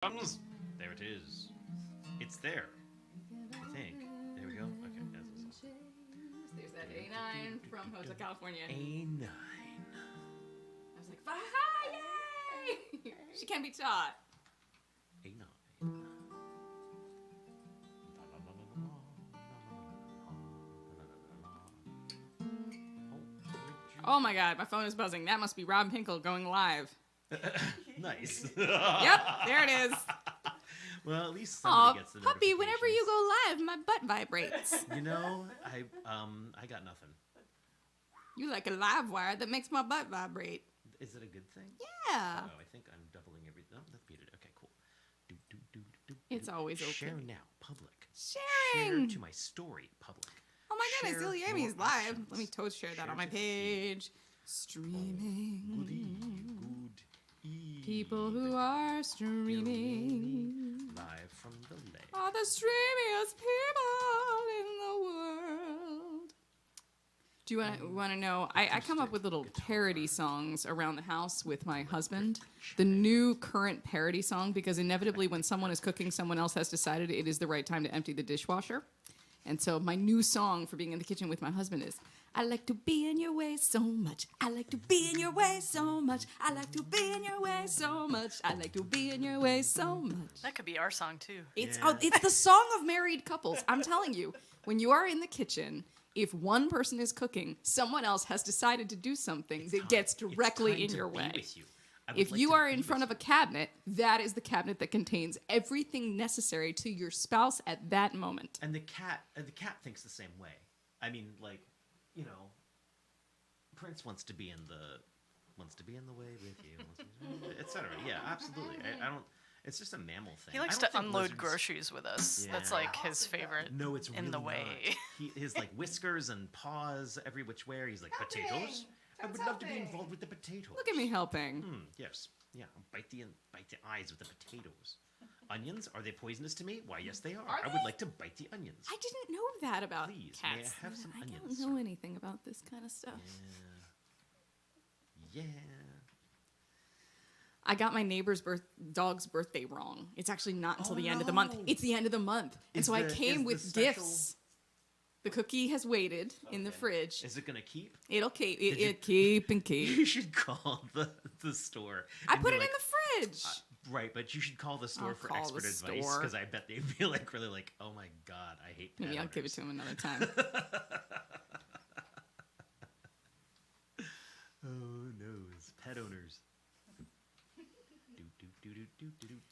There it is. It's there. I think. There we go. Okay, that's awesome. There's that A9 from Hotel California. A9. I was like, yay! She can be taught. A9. Oh my god, my phone is buzzing. That must be Rob Hinkle going live. Nice. Yep, there it is. Well, at least somebody gets the puppy, notifications. whenever you go live, my butt vibrates. You know, I got nothing. You like a live wire that makes my butt vibrate. Is it a good thing? Yeah. Oh, I think I'm doubling everything. Oh, that's muted. Okay, cool. It's always okay. Share now, public. Sharing. Share to my story, public. Oh my goodness, Share ilyAIMY is more live. options. Let me share that Share on my to feed. page. Streaming. Good evening. People who are streaming Live from the Lair. are the streamiest people in the world. Do you want to know? I come up with little parody songs around the house with my husband. The new current parody song, because inevitably when someone is cooking, someone else has decided it is the right time to empty the dishwasher. And so my new song for being in the kitchen with my husband is, I like to be in your way so much. I like to be in your way so much. I like to be in your way so much. I like to be in your way so much. That could be our song too. It's Yeah. it's the song of married couples. I'm telling you, when you are in the kitchen, if one person is cooking, someone else has decided to do something that gets directly in your way. If you are in front of a cabinet, that is the cabinet that contains everything necessary to your spouse at that moment. And the cat thinks the same way. I mean, like, you know, Prince wants to be in the way with you, etc. Yeah, absolutely. I don't. It's just a mammal thing. He likes I don't to think unload lizards- groceries with us. Yeah. That's like his favorite. No, it's in really the way. Not. His like whiskers and paws every which way. He's like, potatoes. I would love to be involved with the potatoes. Look at me helping. Yes. Yeah. Bite the eyes with the potatoes. Onions, are they poisonous to me? Why, yes, they are. I would like to bite the onions. I didn't know that about Please, may I cats. have some I onions, don't know sir? anything about this kind of stuff. Yeah. I got my neighbor's dog's birthday wrong. It's actually not until the end of the month. no. It's the end of the month. And Is so I the- came is with the special- gifts. The cookie has waited in the fridge. Is it gonna keep? It'll keep. Did you- It keep and keep. You should call the store. I and put be it like, in the fridge. Right, but you should call the store I'll for call expert the advice store. because I bet they'd be like really like, oh my god, I hate pet Maybe I'll give it owners." to him another time. Oh no, it's pet owners.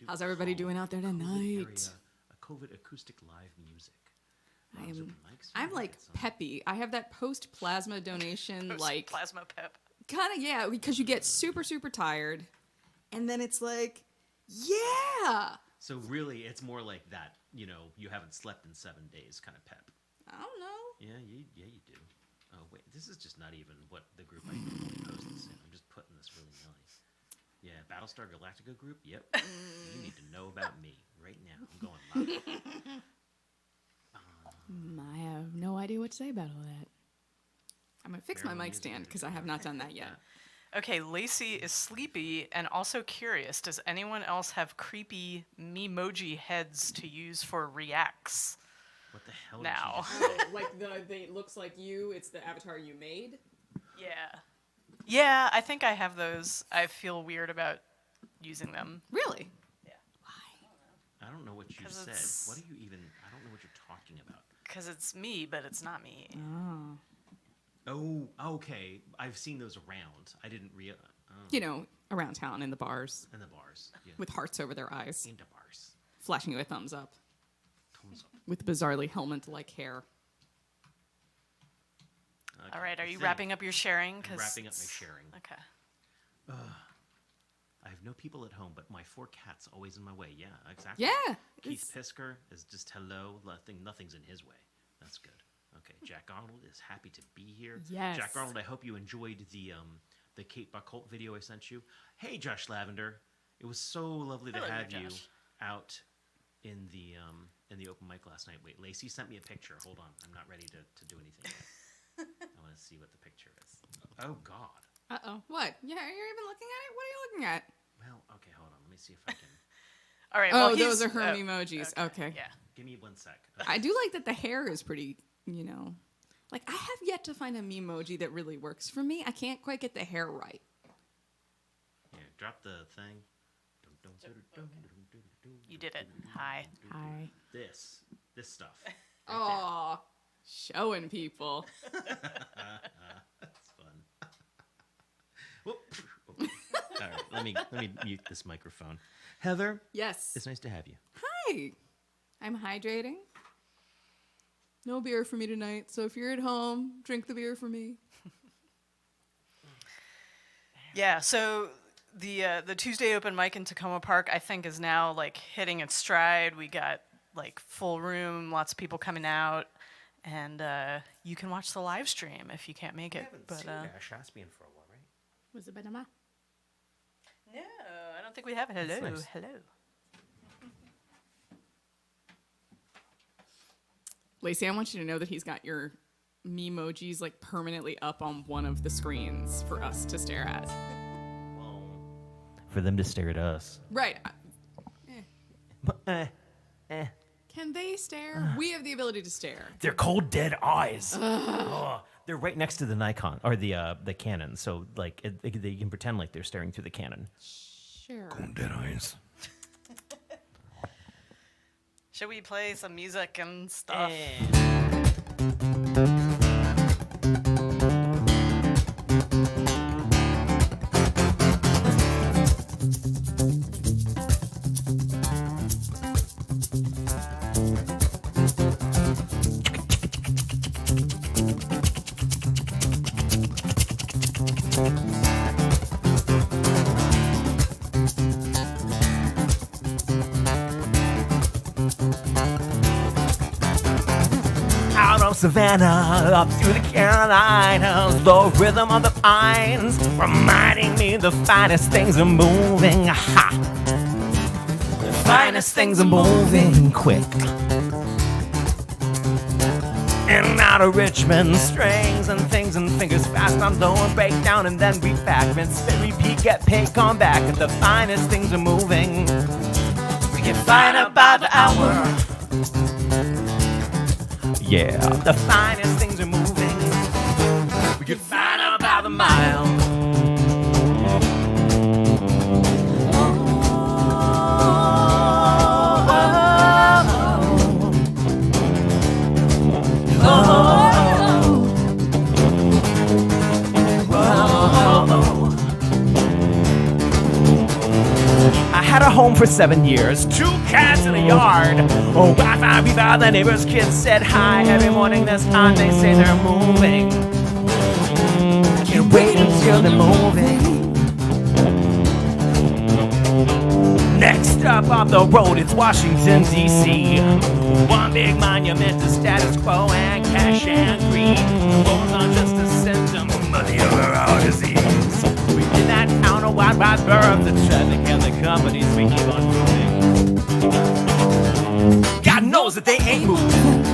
How's everybody doing out there tonight? A COVID acoustic live music. I'm like peppy. I have that post plasma donation, like Plasma pep. kind of, yeah, because you get super tired, and then it's like, yeah. So really, it's more like that. You know, you haven't slept in 7 days, kind of pep. I don't know. Yeah, you do. Oh wait, this is just not even what the group I posted in. I'm just putting this willy nilly. Yeah, Battlestar Galactica group. Yep. You need to know about me right now. I'm going live. I have no idea what to say about all that. I'm gonna fix my mic stand because I have not done that yet. Okay, Lacey is sleepy and also curious. Does anyone else have creepy memoji heads to use for reacts? What the hell? Now. Did you just say? Like it looks like you. It's the avatar you made. Yeah. Yeah, I think I have those. I feel weird about using them. Really? Yeah. Why? I don't know what you 'Cause said. it's- What are you even? I don't know what you're talking about. Because it's me, but it's not me. Oh, okay. I've seen those around. I didn't realize. Oh. You know, around town in the bars In the bars. Yeah. with hearts over their eyes, In the bars. flashing you a thumbs up Thumbs up. with bizarrely helmet-like hair. Okay. All right, are you Thing. wrapping up your sharing? I'm 'Cause wrapping up my it's- sharing. Okay. I have no people at home, but my 4 cats always in my way. Yeah, exactly. Yeah. Keith Pisker is just hello. Nothing's in his way. That's good. Okay, Jack Arnold is happy to be here. Yes. Jack Arnold, I hope you enjoyed the Kate Buckholt video I sent you. Hey, Josh Lavender, it was so lovely to Hello, have you Josh. out in the open mic last night. Wait, Lacey sent me a picture. Hold on, I'm not ready to do anything yet. I want to see what the picture is. Oh God. Uh-oh. What? Yeah, you're even looking at it? What are you looking at? Well, okay, hold on. Let me see if I can. All right. Oh, well, those are her emojis. Okay. Yeah. Give me 1 sec. I do like that the hair is pretty, like I have yet to find a memoji that really works for me. I can't quite get the hair right. Here, drop the thing. You did it. Hi. Hi. This stuff. Oh, showing people. That's fun. Whoop. All right, let me mute this microphone. Heather, Yes. it's nice to have you. Hi. I'm hydrating. No beer for me tonight, so if you're at home, drink the beer for me. Yeah. So the Tuesday open mic in Tacoma Park, I think, is now like hitting its stride. We got like full room, lots of people coming out, and you can watch the live stream if you can't make it. But Ash Aspian for a while, right? Was it Benama? no, I don't think we have it. Hello, nice. hello. Lacey, I want you to know that he's got your memojis like permanently up on one of the screens for us to stare at. Well, for them to stare at us. Right. Eh. Can they stare? We have the ability to stare. They're cold, dead eyes. Oh, they're right next to the Nikon or the Canon, so like they can pretend like they're staring through the Canon. Sure. Cold, dead eyes. Should we play some music and stuff? Out of Savannah, up through the Carolinas, the rhythm of the pines, reminding me the finest things are moving. Ha! The finest things are moving quick. And out of Richmond, strings and things and fingers fast on low and break down and then beat back. Rinse, spit, repeat, get paid, come back. And the finest things are moving. We get finer by the hour. Yeah, the finest things are moving. We get finer by the mile. I had a home for 7 years, 2 cats in a yard. Oh, Wi-Fi, Viva, the neighbor's kids said hi. Every morning this time they say they're moving. Can't wait until they're moving. Next up on the road, it's Washington, D.C. One big monument to status quo and cash and greed. Both are just a symptom of the overall disease. We did that town a wide berth, the traffic and the companies, we keep on moving. God knows that they ain't moving.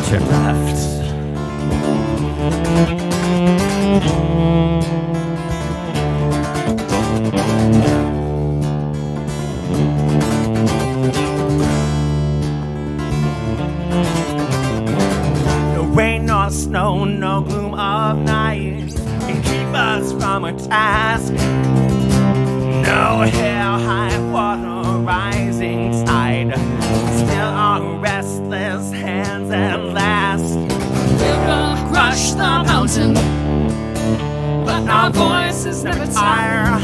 Turn left. No rain nor snow, no gloom of night can keep us from our task. No hell, high water, rising tide. Still our restless hands at last. We're gonna crush the mountain, but our voices never tire.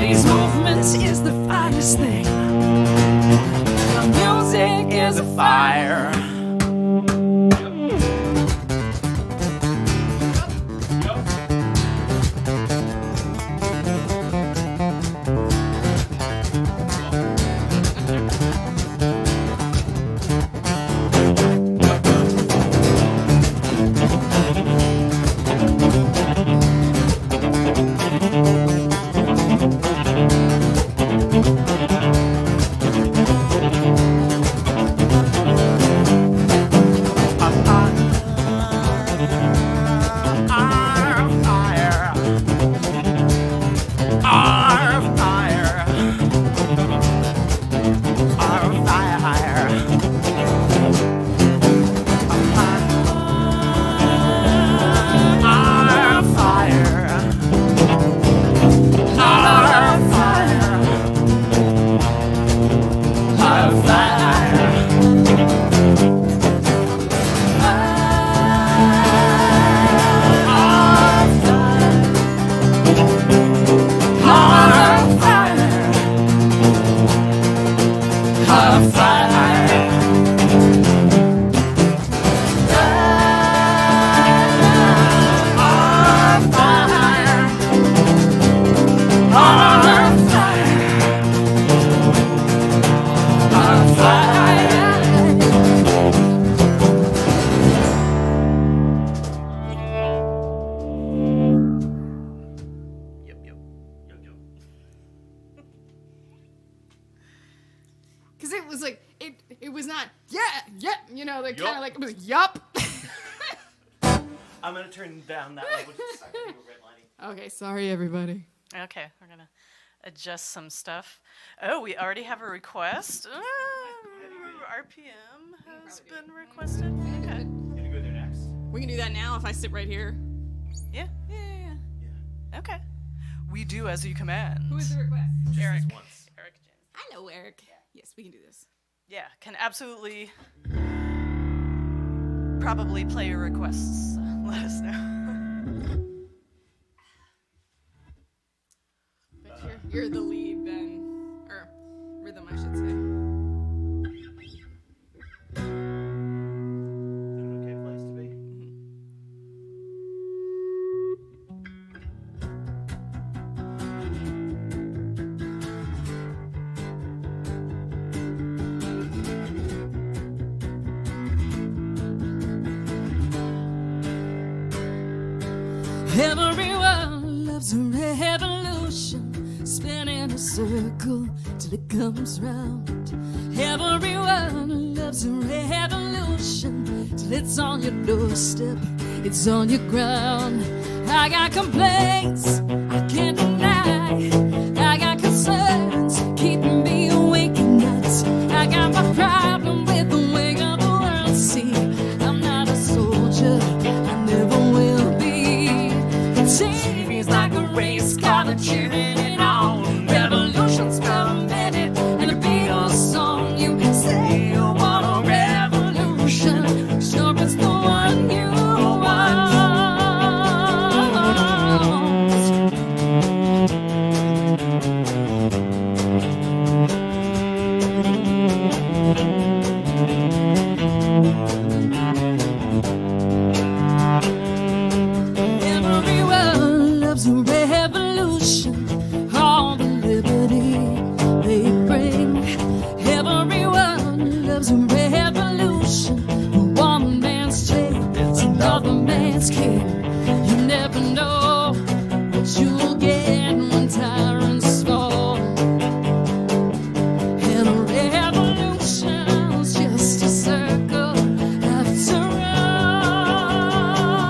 Everybody's movement is the finest thing. The music is a fire. Because it was like, it was not, you know, like kind of like, it was yup. I'm gonna turn down that language. Okay, sorry everybody. Okay, we're gonna adjust some stuff. Oh, we already have a request. RPM has been requested. Okay. Gonna go there next. We can do that now if I sit right here. Yeah. Okay. We do as you command. Who is the request? Just Eric. this once. Eric James. Hello, Eric. Yes, we can do this. Yeah, can absolutely probably play your requests. Let us know. But you're the lead then, or rhythm, I should say. Is it an okay place to be? Everyone loves a revolution, spinning a circle till it comes round. Everyone loves a revolution till it's on your doorstep, it's on your ground. I got complaints, I can't deny. I got concerns, keeping me awake at night. I got my problem with the way of the world. See, I'm not a soldier, I never will be. TV's like a race car that cheering it on. Revolution's permitted, and a Beatles song. You say you want a revolution, sure it's the one you want. Everyone loves a revolution, all the liberty they bring. Everyone loves a revolution. One man's slave is another man's king. You never know what you'll get when tyrants fall. And a revolution's just a circle after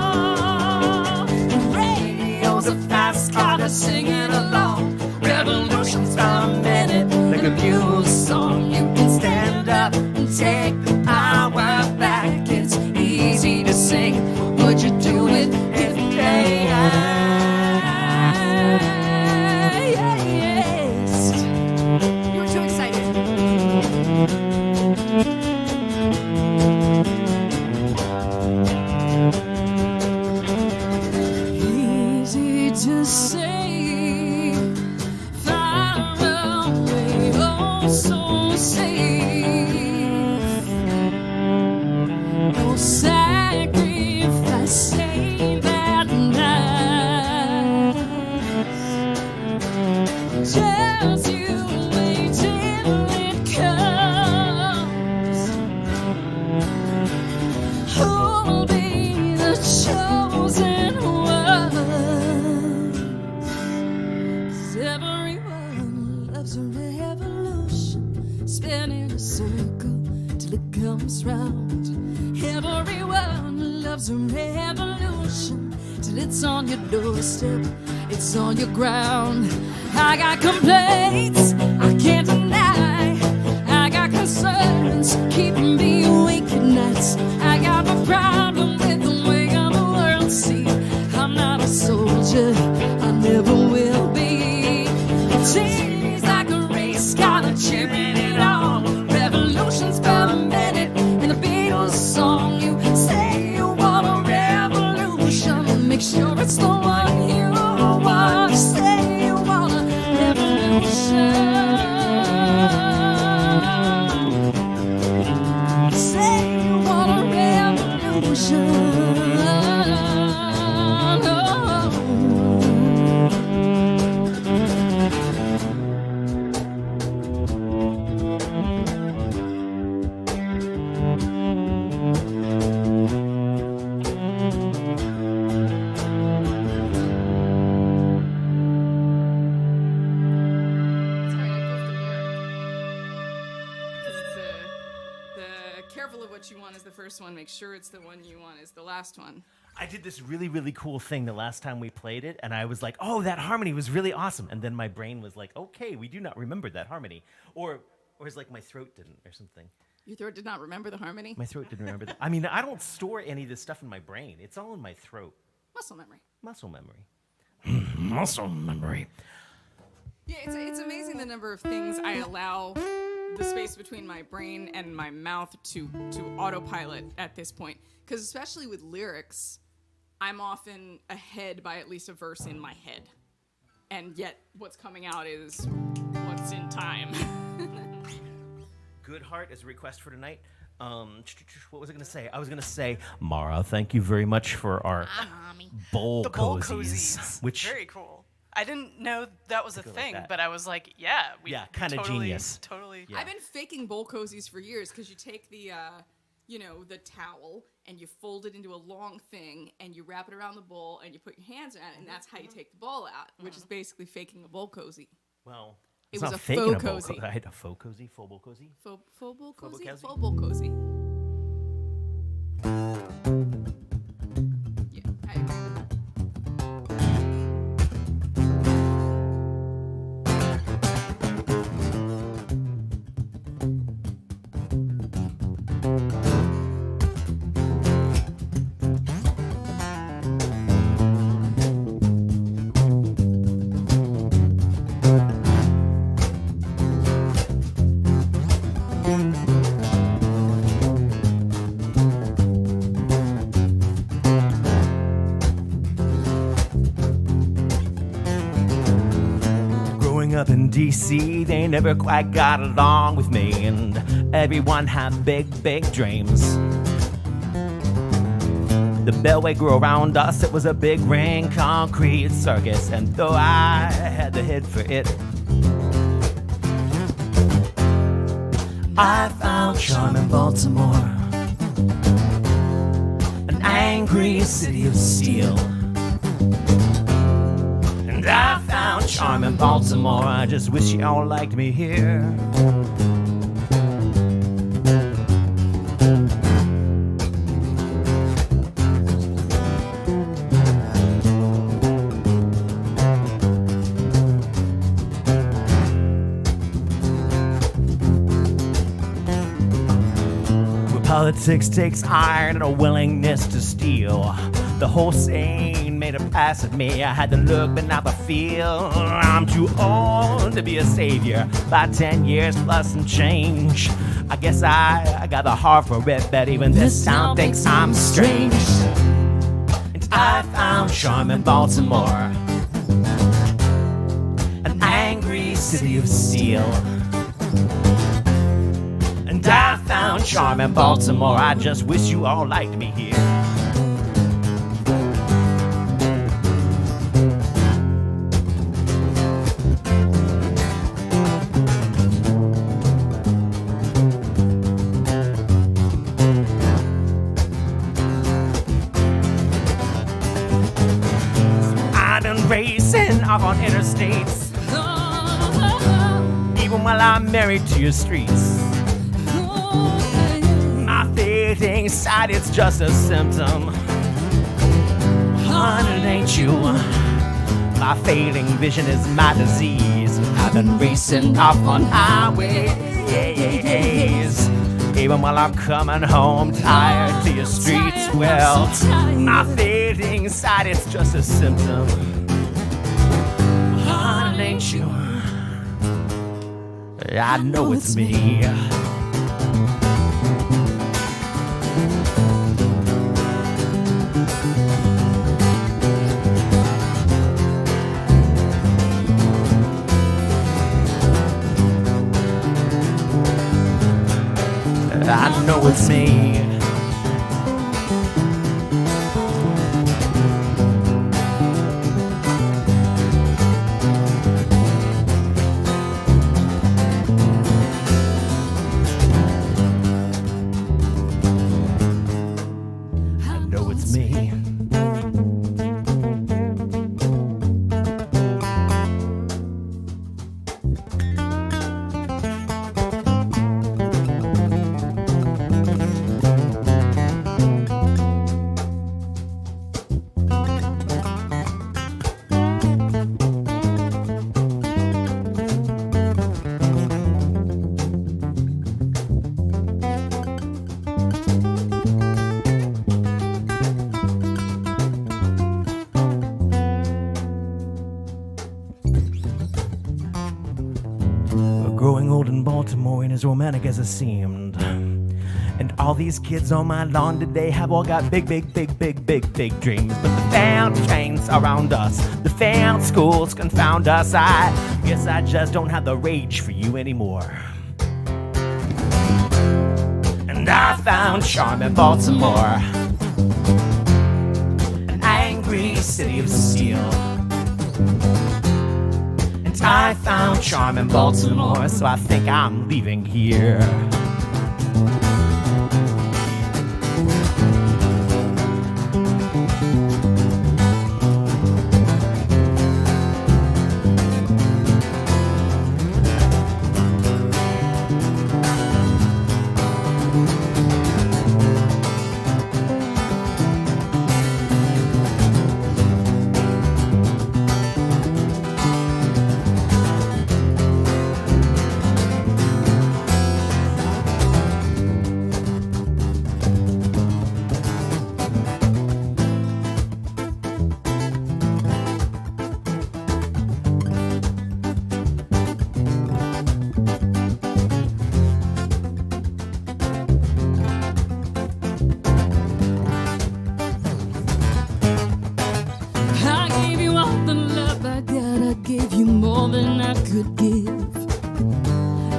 all. The radio's a fast car that's singing along. Revolution's permitted, like a mule song. You can stand up and take the power back. It's easy to sing. Would you do it if they asked? You were too excited. Easy to say, Just you wait till it comes. Who'll be the chosen one? 'Cause everyone loves a revolution, spinning a circle till it comes round. Everyone loves a revolution till it's on your doorstep, it's on your ground. I got complaints I can't deny, I got concerns keeping me awake at nights. I got my problem with the way of the world. See, I'm not a soldier, I never will be. TV's like a race, gotta cheering it on. Revolution's per minute in the Beatles song. You say you want a revolution, make sure it's the one you want. Say you want a revolution. Say you want a revolution. Sorry, I goofed the lyric. 'Cause it's the careful of what you want is the first one. Make sure it's the one you want is the last one. I did this really, really cool thing the last time we played it, and I was like, oh, that harmony was really awesome. And then my brain was like, okay, we do not remember that harmony. Or it's like my throat didn't or something. Your throat did not remember the harmony. My throat didn't remember that. I mean, I don't store any of this stuff in my brain. It's all in my throat. Muscle memory. Muscle memory. Muscle memory. Yeah, it's amazing the number of things I allow the space between my brain and my mouth to autopilot at this point. Because especially with lyrics, I'm often ahead by at least a verse in my head. And yet what's coming out is what's in time. Good Heart is a request for tonight. What was I going to say? I was going to say, Mara, thank you very much for our bowl The bowl cozies. cozies. Which, Very cool. I didn't know that was a like thing, that. but I was like, yeah. Yeah, kinda totally, genius. Totally. Yeah. I've been faking bowl cozies for years because you take the, the towel and you fold it into a long thing and you wrap it around the bowl and you put your hands around it and that's how you take the bowl out, which is basically faking a bowl cozy. well, It it's was not a faking faux a bowl cozy. I had a faux cozy, full bowl cozy. Faux bowl cozy? cozy? Faux bowl cozy. Yeah, I agree with that. Growing up in D.C., they never quite got along with me, and everyone had big, big dreams. The beltway grew around us, it was a big ring concrete circus, and though I had the head for it, I found charm in Baltimore, an angry city of steel. And I found charm in Baltimore, I just wish y'all liked me here. Where politics takes iron and a willingness to steal. The whole scene made a pass at me. I had to look but not the feel. I'm too old to be a savior by 10 years plus some change. I guess I got the heart for it, but even this town thinks I'm strange. And I found charm in Baltimore, an angry city of steel. And I found charm in Baltimore, I just wish you all liked me here. off on interstates. Oh, Even while I'm married to your streets. My fading sight, it's just a symptom. Honey, it ain't you. My fading vision is my disease. I've been racing off on highways. Even while I'm coming home tired to your streets. Well, my fading sight, it's just a symptom. Honey, it ain't you. I know it's me. I know it's me. I know it's me. Growing old in Baltimore ain't as romantic as it seemed. And all these kids on my lawn today have all got big dreams. But the failed trains around us, the failed schools confound us. I guess I just don't have the rage for you anymore. And I found charm in Baltimore, an angry city of steel. I found charm in Baltimore, so I think I'm leaving here.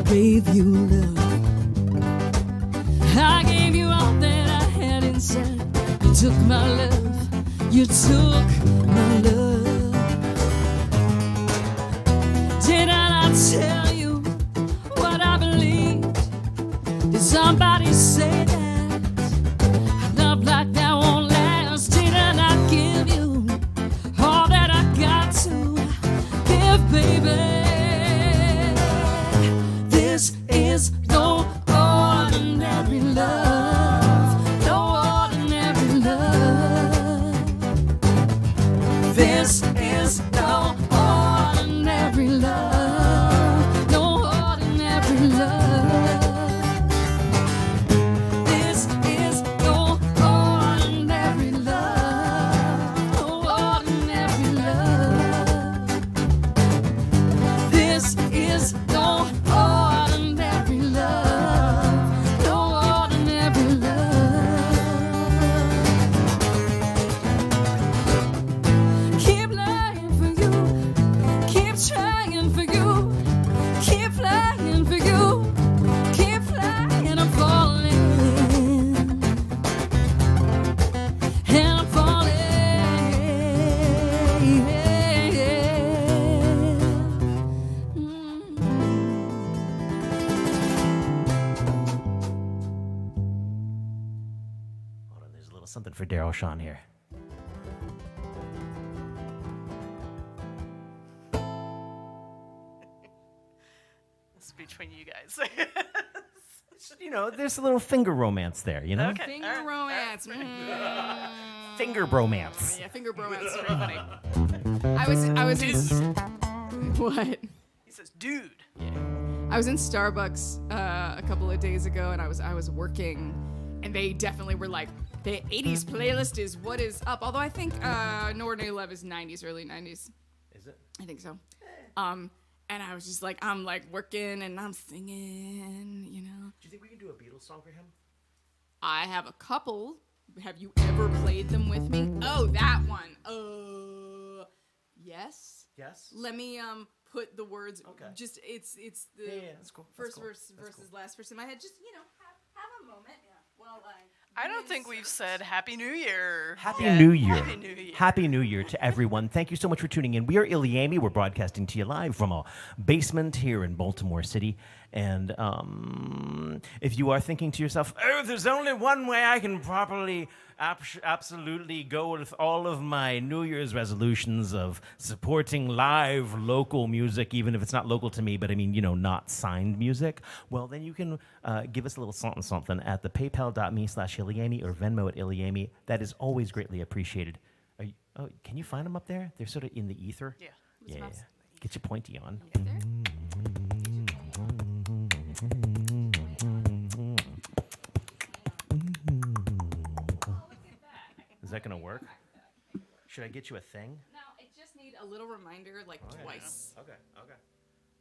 Gave you love. I gave you all that I had inside. You took my love. You took my love. Did I not tell you what I believed? Did somebody say that love like that won't last? Did I not give you all that I got to give, baby? This is no ordinary love, no ordinary love. This is no ordinary love, no ordinary love. This is no ordinary love, no ordinary love. This is no ordinary love, no ordinary love. Keep lying for you, keep trying for you, keep flying for you, keep flying. I'm falling, and I'm falling. Hold on, there's a little something for Daryl Shawn here. romance between you guys. There's a little finger romance there, Okay. Finger all right, romance. Finger bromance. Yeah, finger bromance is very funny. I was in what? He says, dude. I was in Starbucks a couple of days ago, and I was working, and they definitely were like, the 80s playlist is what is up. Although I think Northern Love is 90s, early 90s. Is it? I think so. And I was just like, I'm like working and I'm singing, Do you think we can do a Beatles song for him? I have a couple. Have you ever played them with me? Oh, that one. Yes. Yes. Let me put the words. Okay. Just it's the Yeah, that's cool. first That's cool. verse That's versus cool. last verse in my head. Just have a moment. Yeah. Well, I don't think we've said Happy New Year. Happy yet. New Year. Happy New Year. Happy New Year to everyone. Thank you so much for tuning in. We are ilyAIMY. We're broadcasting to you live from a basement here in Baltimore City. And if you are thinking to yourself, oh, there's only one way I can properly, absolutely go with all of my New Year's resolutions of supporting live local music, even if it's not local to me, but I mean, not signed music, well, then you can give us a little something at the paypal.me/ilyAIMY or Venmo at ilyAIMY. That is always greatly appreciated. Can you find them up there? They're sort of in the ether. Yeah. Yeah. Get your pointy on. There. Is that going to work? Should I get you a thing? No, I just need a little reminder, like twice. Okay.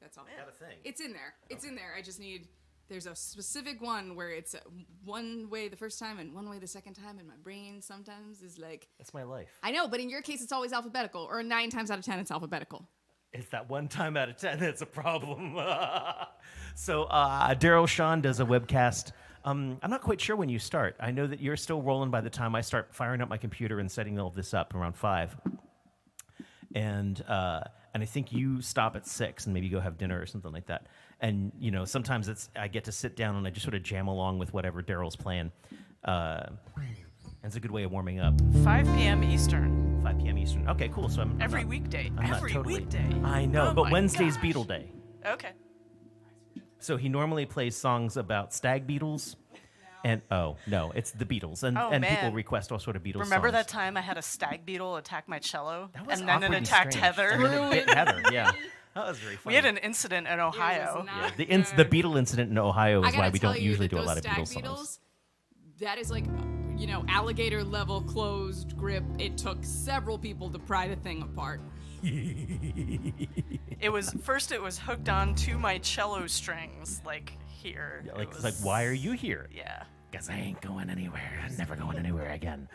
That's all. Got a thing. It's in there. It's in there. I just need. There's a specific one where it's one way the first time and one way the second time, and my brain sometimes is like. That's my life. I know, but in your case, it's always alphabetical, or 9 times out of 10, it's alphabetical. It's that one time out of 10 that's a problem. So Daryl Sean does a webcast. I'm not quite sure when you start. I know that you're still rolling by the time I start firing up my computer and setting all of this up around 5. And I think you stop at 6 and maybe go have dinner or something like that. And, sometimes I get to sit down and I just sort of jam along with whatever Daryl's playing. It's a good way of warming up. 5 p.m. Eastern. 5 p.m. Eastern. Okay, cool. So I'm Every not- weekday. I'm not Every totally- weekday. I know, Oh but my Wednesday's gosh. Beatle Day. Okay. So he normally plays songs about stag beetles. And no, it's the Beatles. And Oh, people man. request all sort of Beatles Remember songs. that time I had a stag beetle attack my cello? That was And then it awkwardly attacked strange. Heather? And then it bit Heather, yeah. That was very funny. We had an incident in Ohio. not the good. Beetle incident in Ohio I is gotta why we tell don't you usually that do a those lot of stag Beatles beetles, songs. that is like, alligator level closed grip. It took several people to pry the thing apart. It was hooked on to my cello strings, like here. Yeah, It like, was- it's like, why are you here? Yeah. Guess I ain't going anywhere. I'm never going anywhere again.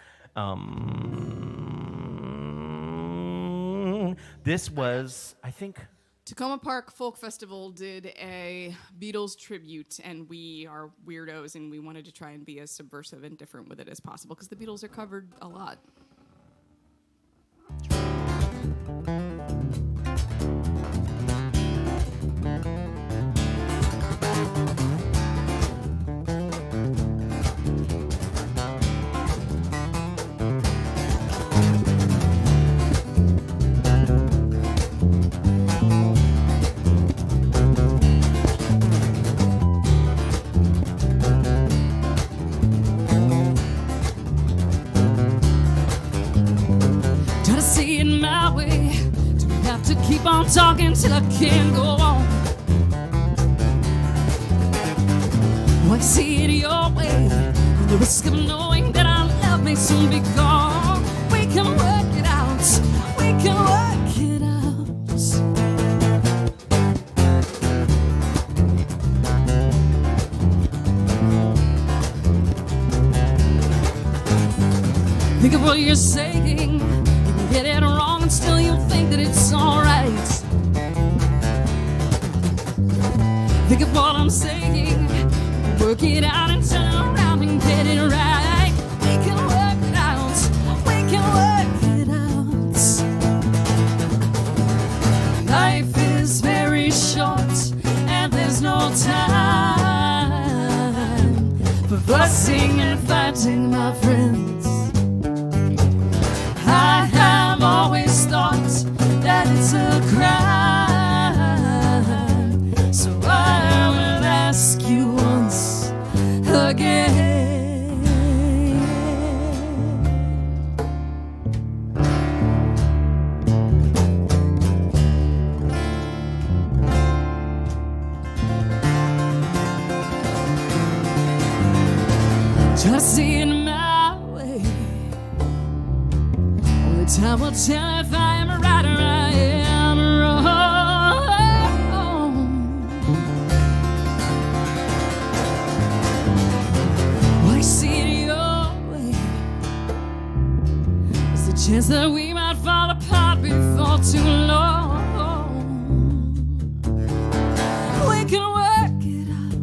This was, I think... Tacoma Park Folk Festival did a Beatles tribute, and we are weirdos, and we wanted to try and be as subversive and different with it as possible, because the Beatles are covered a lot. Try to see it my way. Do we have to keep on talking till I can't go on? Why see it your way? The risk of knowing that our love may soon be gone. We can work it out. We can work it out. Think of what you're saying. You can get it wrong and still you think that it's alright. Think of what I'm saying. Work it out and turn around and get it right. We can work it out. We can work it out. Life is very short and there's no time for fussing and fighting, my friends. I have always thought that it's a crime, so I try to see it my way. Only time will tell if I am right or I am wrong. Why see it your way? There's a chance that we might fall apart before too long. We can work it out.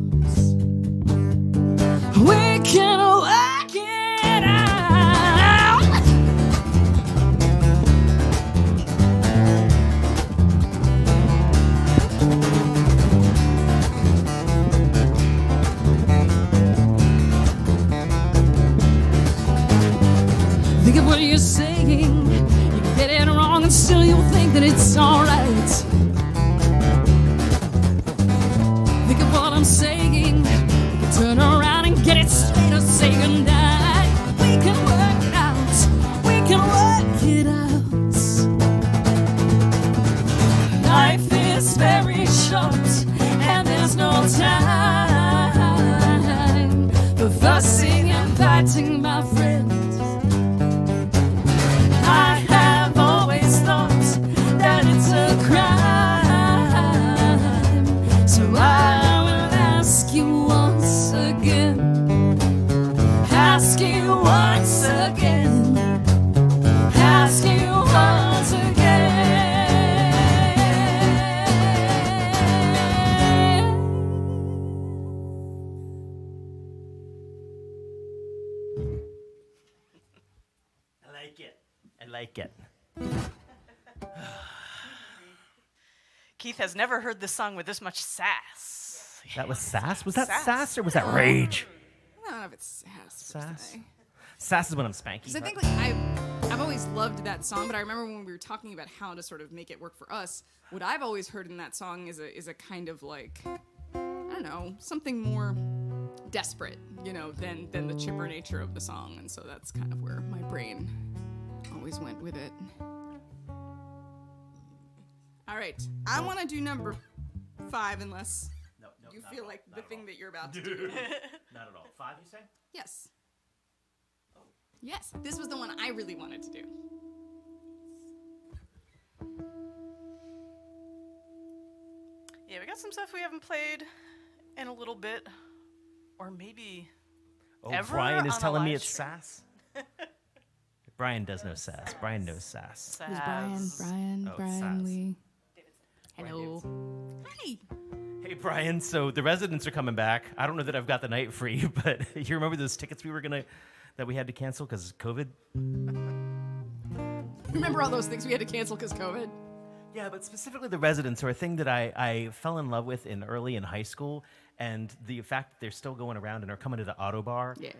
We can work it out. Think of what you're saying. You get it wrong and still you'll think that it's alright. Think of what I'm saying. You can turn around and get it straight or say goodnight. We can work it out. We can work it out. Life is very short and there's no time for fussing and fighting, my friend. I have always thought that it's a crime. So I will ask you once again. Ask you once again. Ask you once again. I like it. I like it. Keith has never heard this song with this much sass. That was sass? Was that Sass. sass or was that rage? I don't know if it's sass. per Sass? se. Sass is when I'm spanky. Because I think like I've always loved that song, but I remember when we were talking about how to sort of make it work for us. What I've always heard in that song is a kind of like, I don't know, something more desperate, you know, than the chipper nature of the song, and so that's kind of where my brain always went with it. All right, I want to do number 5 unless No, you not feel at like all, the not thing at that you're about to do. all. Not at all. 5, you say? Yes. Yes, this was the one I really wanted to do. Yeah, we got some stuff we haven't played in a little bit, or maybe Oh, ever Brian is on a telling me live it's stream. sass. Brian does know sass. Brian knows sass. Who's Brian? Brian, Oh, Brian Sass. Lee. Hello. Hi. Hey, Brian. So the residents are coming back. I don't know that I've got the night free, but you remember those tickets that we had to cancel because of COVID? Remember all those things we had to cancel because COVID? Yeah, but specifically the residents are a thing that I fell in love with early in high school, and the fact that they're still going around and are coming to the auto bar. Yeah.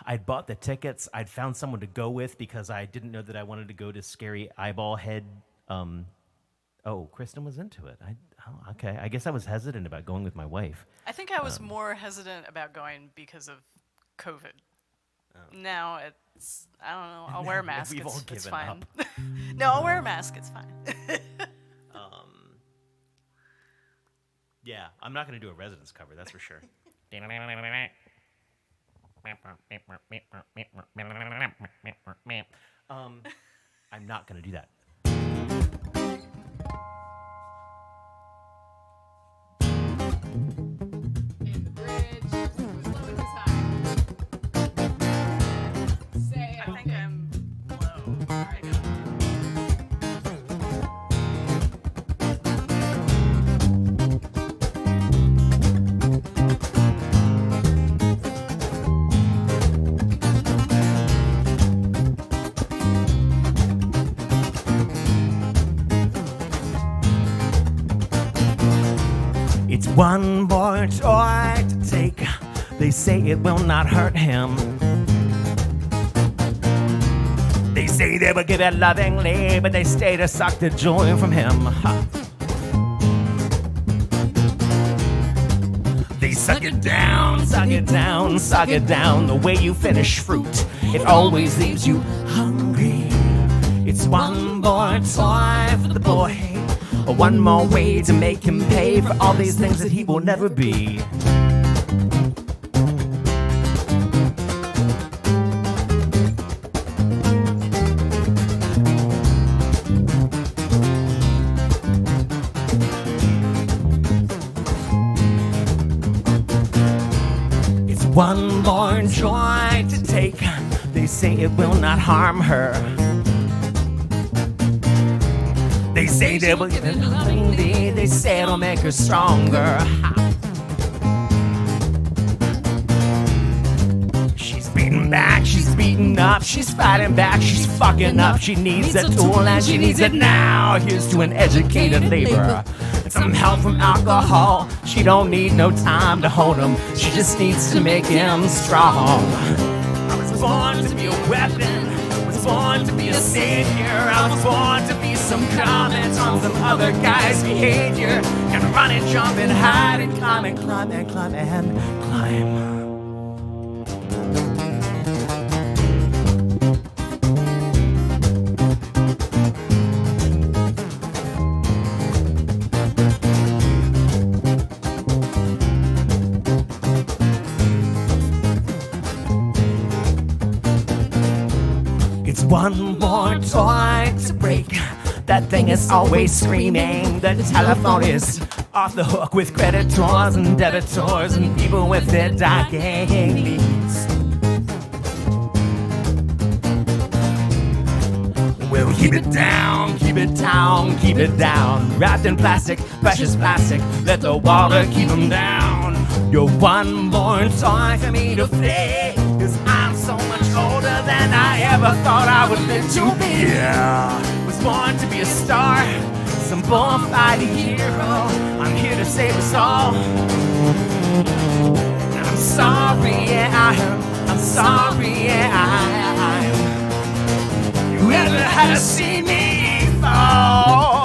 I'd bought the tickets. I'd found someone to go with because I didn't know that I wanted to go to Scary Eyeball Head. Oh, Kristen was into it. Okay. I guess I was hesitant about going with my wife. I think I was more hesitant about going because of COVID. Now it's, I don't know, I'll wear a mask. we've all It's given fine. up. No, I'll wear a mask. It's fine. Yeah, I'm not going to do a residence cover, that's for sure. I'm not going to do that. In the bridge. Who's blowing this high? Say I think I'm low right now. It's one more toy to take. They say it will not hurt him. They say they will give it lovingly, but they stay to suck the joy from him. Ha. They suck it down, suck it down, suck it down. The way you finish fruit, it always leaves you hungry. It's one more toy for the boy, or one more way to make him pay for all these things that he will never be. one more joy to take. They say it will not harm her. They say they will give it lovingly. They say it'll make her stronger. She's beaten back, she's beaten up, she's fighting back, she's fucking up. She needs a tool and she needs it now. Here's to an educated laborer. Some help from alcohol. She don't need no time to hold him. She just needs to make him strong. I was born to be a weapon. I was born to be a savior. I was born to be some comment on some other guy's behavior. And run and jump and hide and climb and climb and climb and climb. One more toy to break. That thing is always screaming. The telephone is off the hook with creditors and debitors and people with their dying needs. We'll keep it down, keep it down, keep it down. Wrapped in plastic, precious plastic. Let the water keep them down. You're one more toy for me to play. 'Cause I'm so much older than I ever thought I would live to be. Yeah. Was born to be a star, some bullfighting hero. I'm here to save us all. And I'm sorry, yeah, I am. I'm sorry, yeah, I am. You ever had to see me fall?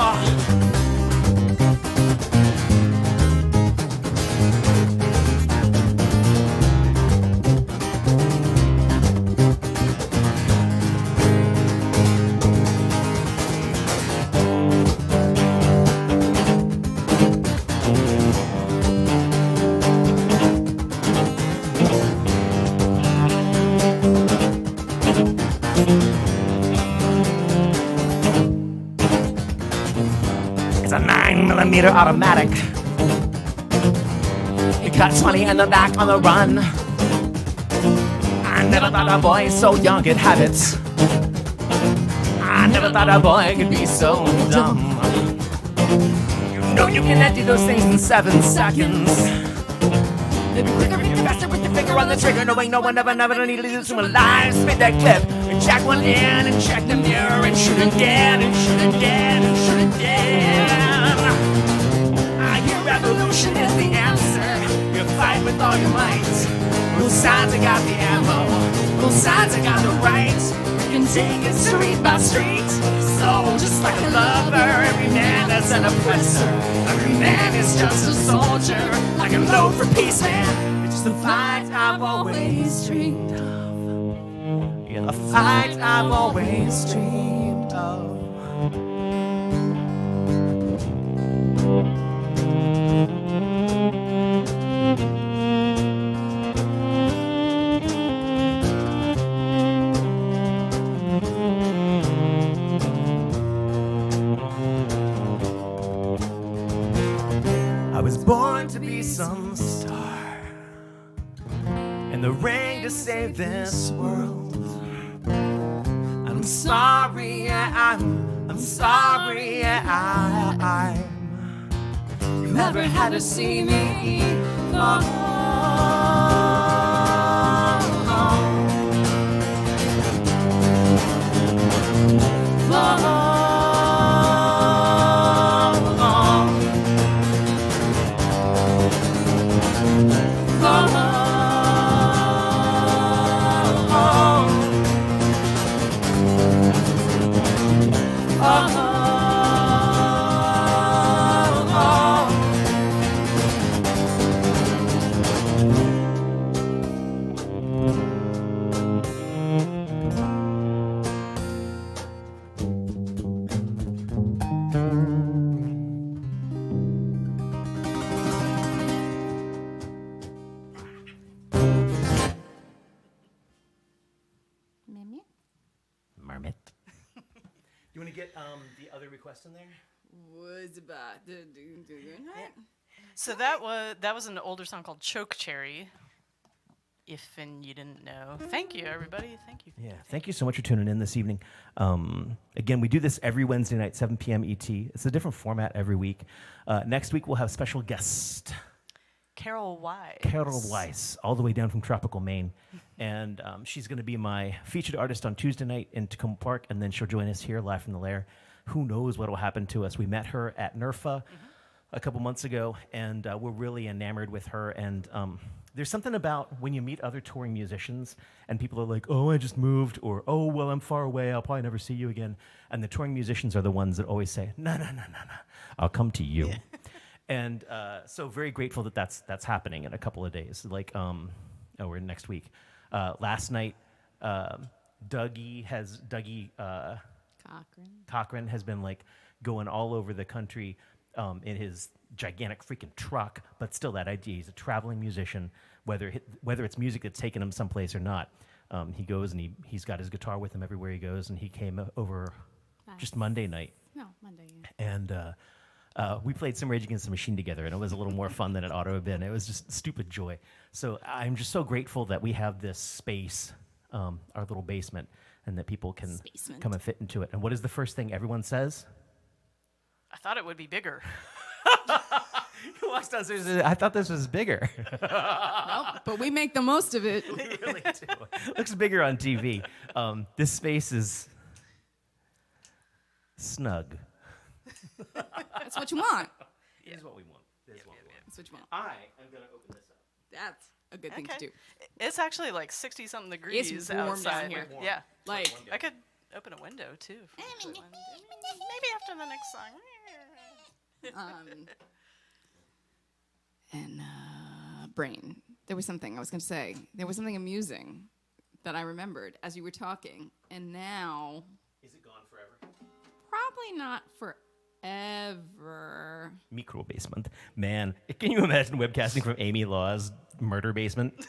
It's a 9mm automatic. It got 20 in the back on the run. I never thought a boy so young could have it. I never thought a boy could be so dumb. You know you can empty those things in 7 seconds. Then be quicker and faster with your finger on the trigger, knowing no one ever needed to lose to alive. Spin that clip and jack one in and check the mirror and shoot again and shoot again and shoot again. I hear revolution is the answer. You fight with all your might. Both sides have got the ammo. Both sides have got the right. You can take it street by street. So just like a lover, every man is an oppressor. Every man is just a soldier. Like a load for peace, man. It's just the fight I've always dreamed of. Yeah, the fight I've always dreamed of. I was born to be some star in the ring to save this world. I'm sorry, yeah, I'm sorry, yeah, I'm. You never had to see me fall. Marmot. You want to get the other request in there? Was about So that was an older song called Choke Cherry. if and you didn't know. Thank you, everybody. Thank you. Yeah, thank you so much for tuning in this evening. Again, we do this every Wednesday night, 7 p.m. ET. It's a different format every week. Next week, we'll have special guest, Carol Weiss. Carol Weiss, all the way down from tropical Maine. And she's going to be my featured artist on Tuesday night in Tacoma Park, and then she'll join us here live from the Lair. Who knows what will happen to us? We met her at NERFA a couple months ago, and we're really enamored with her. And there's something about when you meet other touring musicians and people are like, oh, I just moved, or, oh, well, I'm far away, I'll probably never see you again. And the touring musicians are the ones that always say, no, I'll come to you. Yeah. And so very grateful that that's happening in a couple of days. Like, we're next week. Last night, Dougie Cochran has been like going all over the country in his gigantic freaking truck, but still that idea. He's a traveling musician, whether it's music that's taken him someplace or not. He goes and he's got his guitar with him everywhere he goes, and he came over just Monday night. No, Monday. Yeah. And we played some Rage Against the Machine together, and it was a little more fun than it ought to have been. It was just stupid joy. So I'm just so grateful that we have this space, our little basement, and that people can come and fit into it. And what is the first thing everyone says? I thought it would be bigger. He walks downstairs and says, I thought this was bigger. Nope, but we make the most of it. We really do. Looks bigger on TV. This space is snug. That's what you want. It is what we want. That's what you want. I am going to open this up. That's a good thing to do. It's actually like 60-something degrees It's warm outside. down here. Yeah. Like, I could open a window, too. Maybe after the next song. brain. There was something I was going to say. There was something amusing that I remembered as you were talking, and now... Is it gone forever? Probably not forever. Micro basement. Man, can you imagine webcasting from Amy Law's murder basement?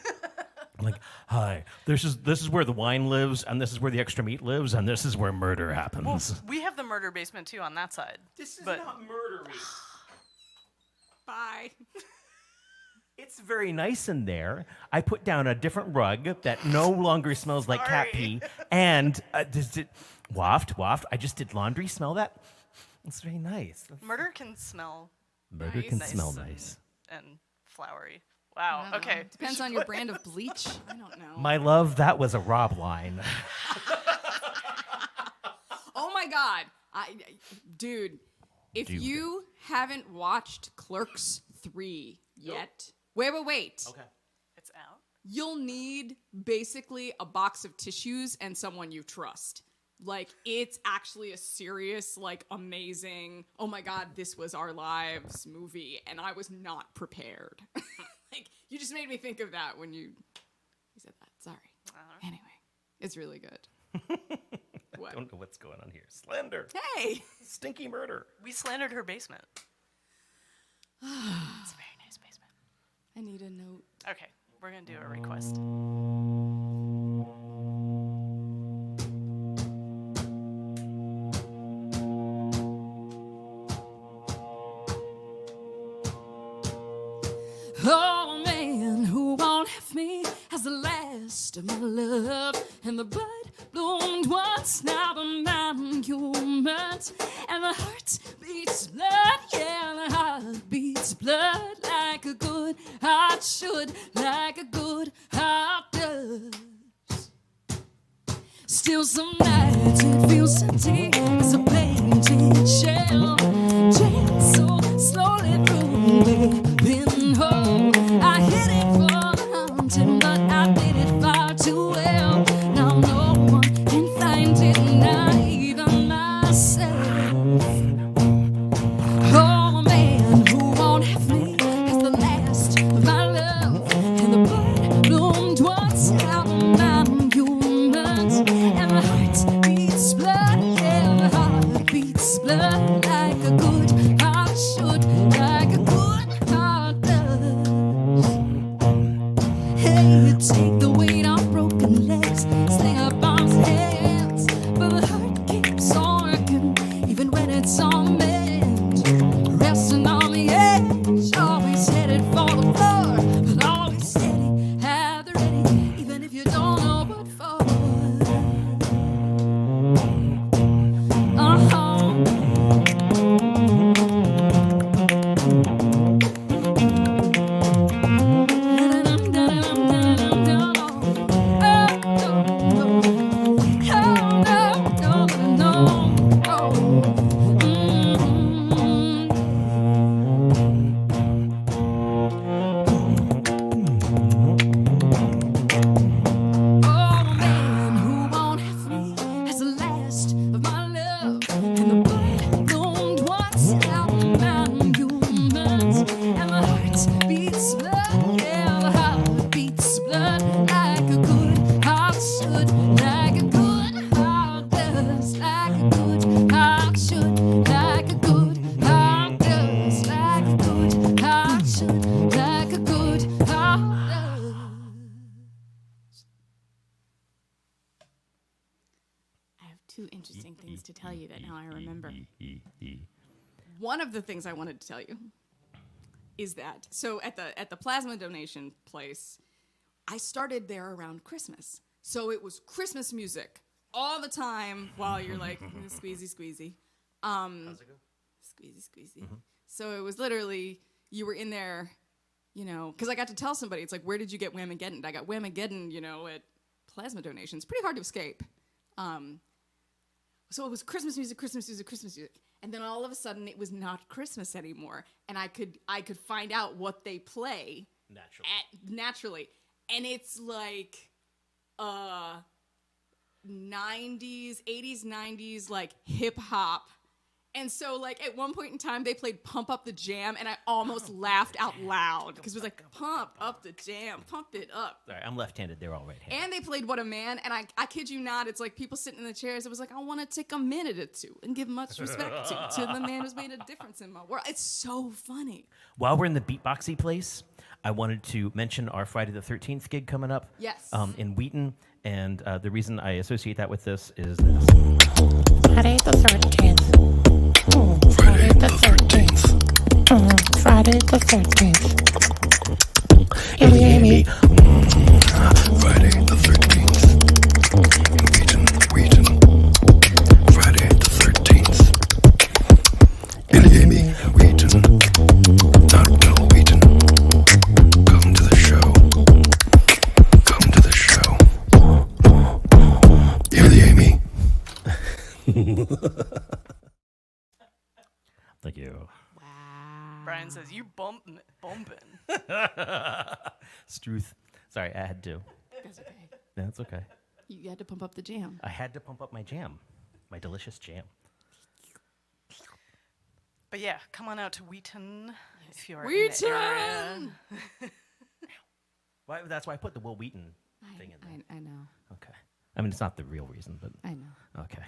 Like, hi, this is where the wine lives, and this is where the extra meat lives, and this is where murder happens. Well, we have the murder basement, too, on that side. This is not murdery. Bye. It's very nice in there. I put down a different rug that no longer smells like cat pee, and waft. I just did laundry. Smell that? It's very nice. Murder can smell nice. And flowery. Wow. Okay. Depends on your brand of bleach. I don't know. My love, that was a Rob line. Oh my God, dude! If you haven't watched Clerks 3 yet, wait. Okay. It's out. You'll need basically a box of tissues and someone you trust. Like, it's actually a serious, like, amazing, oh my God, this was our lives movie, and I was not prepared. Like, you just made me think of that when you said that. Sorry. Anyway, it's really good. What? I don't know what's going on here. Slander. Hey! Stinky murder. We slandered her basement. It's a very nice basement. I need a note. Okay, we're going to do a request. Oh, man who won't have me has the last of my love, and the bud bloomed once, now the non-humans, and the heart beats blood, yeah, the heart beats blood like a good heart should, like a good heart does. Still some nights it feels empty as a painted shell, jailed so slowly through the pinhole. I hit it for the hunting, but I did it far too well. Now no one can find it, not even myself. Oh, a man who won't have me has the last of my love, and the bud bloomed once, now the non-humans, and the heart beats blood, yeah, the heart beats blood like a two interesting things to tell you that now I remember. One of the things I wanted to tell you is that at the plasma donation place, I started there around Christmas. So it was Christmas music all the time while you're like squeezy squeezy. How's it go? Squeezy squeezy. So it was literally you were in there, you know, because I got to tell somebody, it's like, where did you get Whamageddon? I got Whamageddon, you know, at plasma donations. Pretty hard to escape. So it was Christmas music, Christmas music, Christmas music. And then all of a sudden it was not Christmas anymore. And I could find out what they play naturally. And it's like 90s, 80s, 90s, like hip hop. And so, like, at one point in time, they played Pump Up the Jam, and I almost laughed out loud because it was like, pump up the jam, pump it up. Sorry, I'm left-handed. They're all right-handed. And they played What a Man, and I kid you not, it's like people sitting in the chairs. It was like, I want to take a minute or two and give much respect to the man who's made a difference in my world. It's so funny. While we're in the beatboxy place, I wanted to mention our Friday the 13th gig coming up. Yes. In Wheaton, and the reason I associate that with this is this. Friday the 13th. Friday the 13th. Friday the 13th. ilyAIMY. Friday the 13th. Wheaton. Friday the 13th. ilyAIMY, Wheaton. Not Bill Wheaton. Come to the show. Come to the show. ilyAIMY. Thank you. Brian says, you bumping. Struth. Sorry, I had to. That's okay. That's okay. You had to pump up the jam. I had to pump up my jam, my delicious jam. But yeah, come on out to Wheaton if you're in the area. Wheaton! That's why I put the Will Wheaton thing in there. I know. Okay. I mean, it's not the real reason, but I know. okay.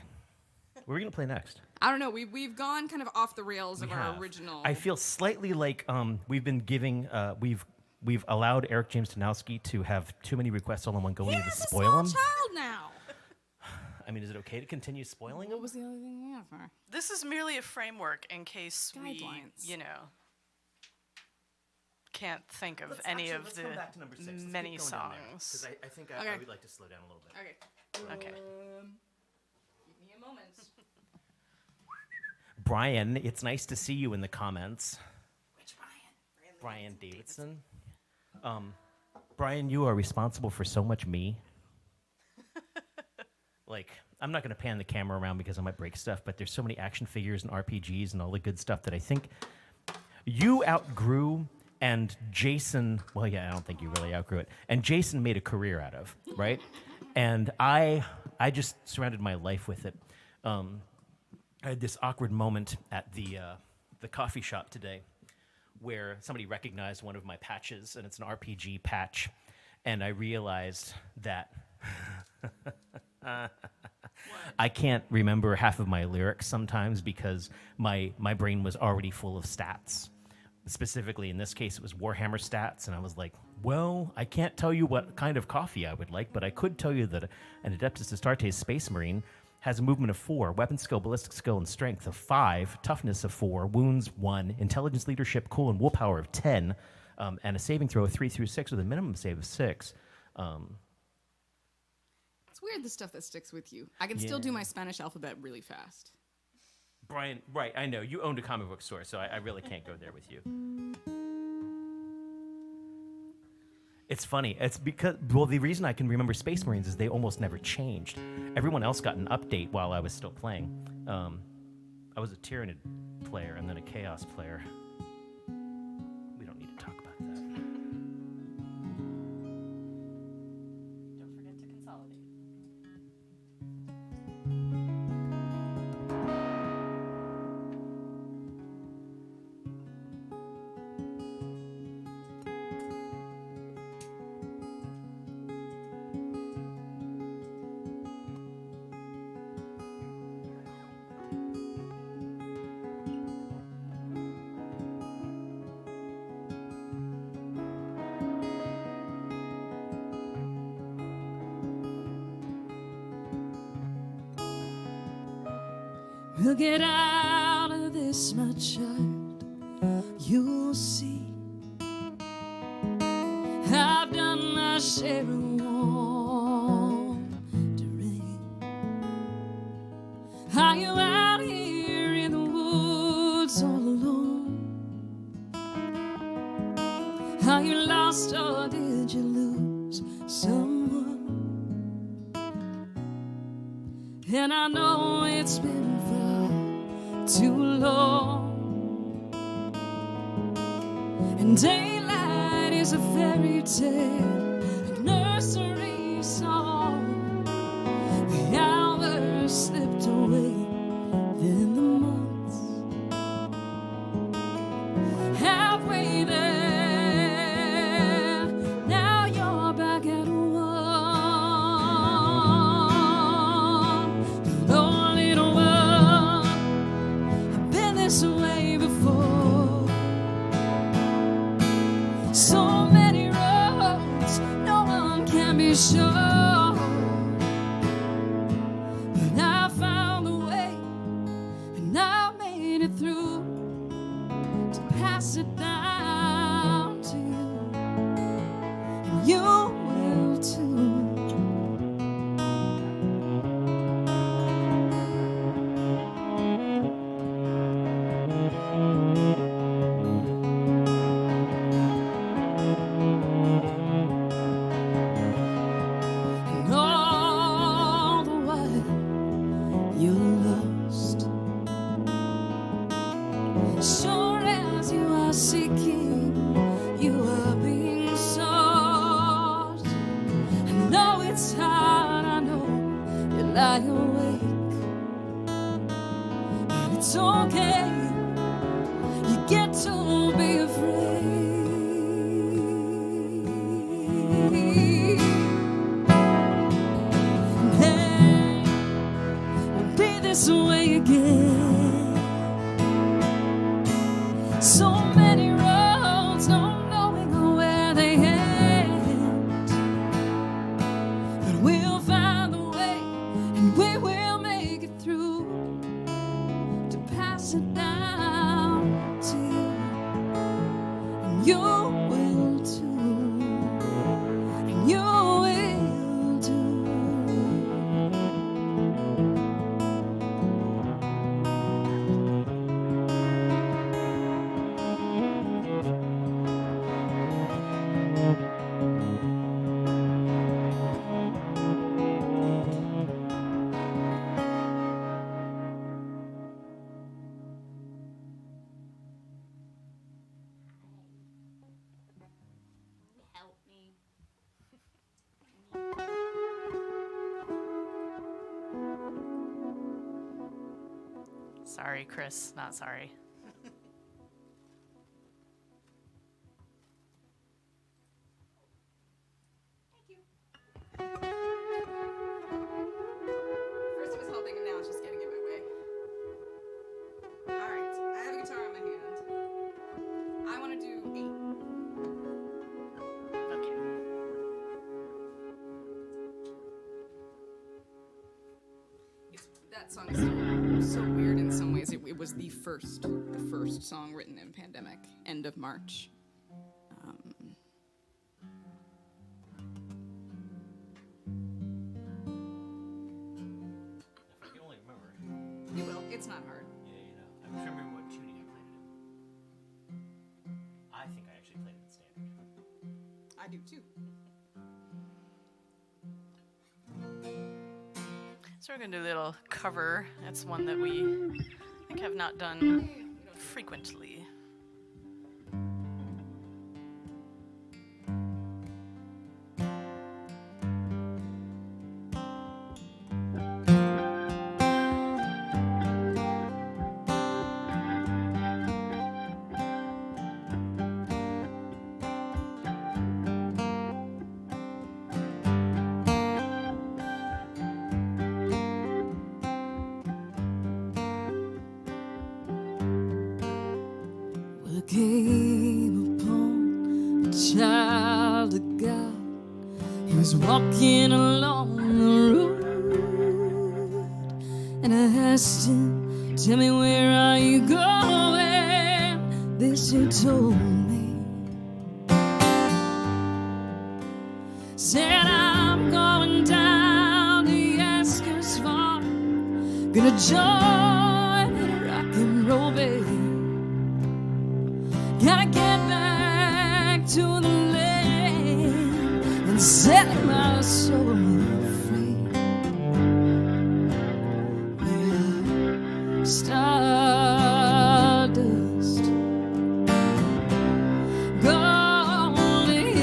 What are we gonna play next? I don't know. We've gone kind of off the rails of We our have. original. I feel slightly like we've been giving we've allowed Eric James Tanowski to have too many requests all in one go. We need to He's a spoil small him. child now. I mean, is it okay to continue spoiling What him? was the other thing we have for? This is merely a framework in case we, Guidelines. you know, can't think of Let's any actually- of let's the come back to number 6. Let's keep many going down there, 'cause songs. I think Okay. I would like to slow down a little bit. Okay. Okay. Give me a moment. Brian, it's nice to see you in the comments. Which Brian? Brian Davidson. Brian, you are responsible for so much me. Like, I'm not going to pan the camera around because I might break stuff, but there's so many action figures and RPGs and all the good stuff that I think you outgrew, and Jason, well, yeah, I don't think you really outgrew it, and Jason made a career out of, right? And I just surrounded my life with it. I had this awkward moment at the coffee shop today where somebody recognized one of my patches, and it's an RPG patch, and I realized that I can't remember half of my lyrics sometimes because my brain was already full of stats. Specifically, in this case, it was Warhammer stats, and I was like, well, I can't tell you what kind of coffee I would like, but I could tell you that an Adeptus Astartes Space Marine has a movement of 4, weapon skill, ballistic skill, and strength of 5, toughness of 4, wounds 1, intelligence, leadership, cool, and willpower of 10, and a saving throw of 3 through 6 with a minimum save of 6. It's weird the stuff that sticks with you. I can still do my Spanish alphabet really fast. Brian, right, I know. You owned a comic book store, so I really can't go there with you. It's funny. It's because, well, the reason I can remember Space Marines is they almost never changed. Everyone else got an update while I was still playing. I was a Tyranid player and then a Chaos player. We don't need to talk about that. Don't forget to consolidate. We'll get out of this, my child. You'll see. I've done my share of wandering. Are you out here in the woods all alone? Are you lost or did you lose someone? And I know it's been far too long, and daylight is a fairy tale, a nursery song. The hours slipped away, then the months. Halfway there, now you're back at one. Oh, little one, I've been this way before. So many roads, no one can be sure. But I found the way, and I made it through to pass it down to you, and you will too. And all the while you're lost, sure as you are seeking, you are being sought. I know it's hard, I know you lie awake, but it's okay, you get to be afraid. Hey, we'll be this way again. So many roads, not knowing where they end. But we'll find the way, and we will make it through to pass it down to you, and you will too, and you will too. Help me. Sorry, Chris, not sorry. First it was helping, and now it's just getting in my way. All right, I have a guitar in my hand. I want to do 8. Okay. That song is so weird in some ways. It was the first song written in pandemic, end of March. If I can only remember. You will. It's not hard. Yeah, you know. I'm trying to remember what tuning I played it in. I think I actually played it in standard. I do too. So we're gonna do a little cover. It's one that we, I think, have not done frequently. Well, I came upon a child of God. He was walking along the road, and I asked him, Tell me, where are you going? This you told me. Said I'm going down the Oscars farm. Gonna join the rock and roll band. Gotta get back to the land and set my soul free. Yeah. Stardust, golden,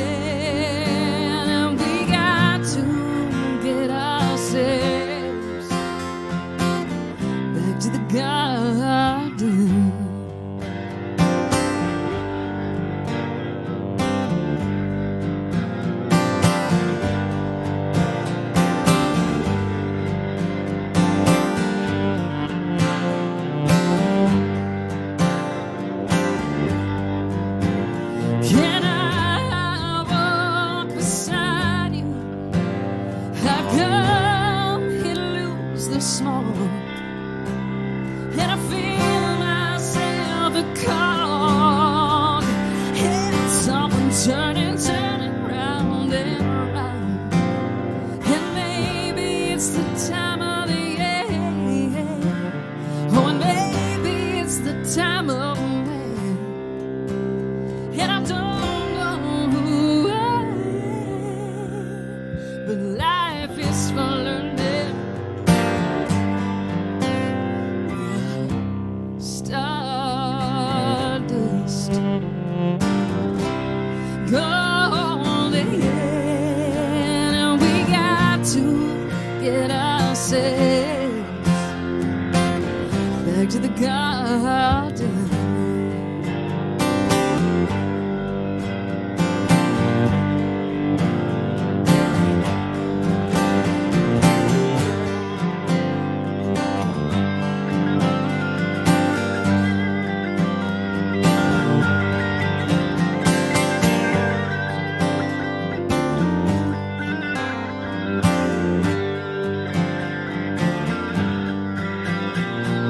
and we got to get ourselves back to the garden. Can I walk beside you? I've come here to lose the smoke, and I feel myself a cog. And someone turning round and round. And maybe it's the time of the year. Oh, and maybe it's the time of when. And I don't know why, but life is for learning. Stardust, golden, and we got to get ourselves back to the garden.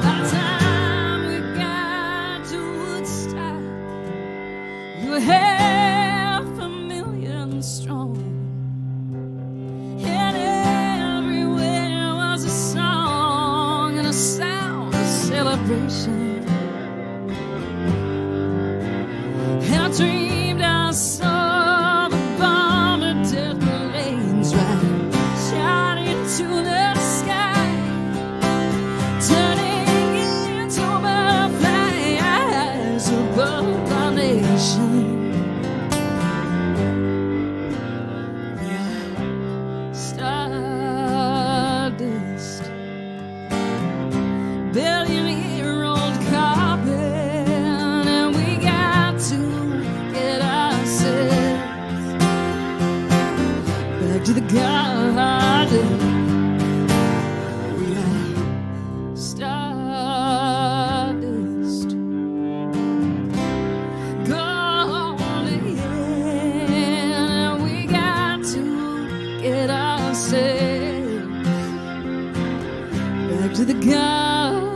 By the time we got to Woodstock, you were 500,000 strong, and everywhere was a song and a sound of celebration. And I dreamed I saw the bomber dead lanes right shining into the sky, turning into butterflies above our nation. Yeah. Stardust, billion-year-old carpet, and we got to get ourselves back to the garden. We are stardust, golden, and we got to get ourselves back to the garden.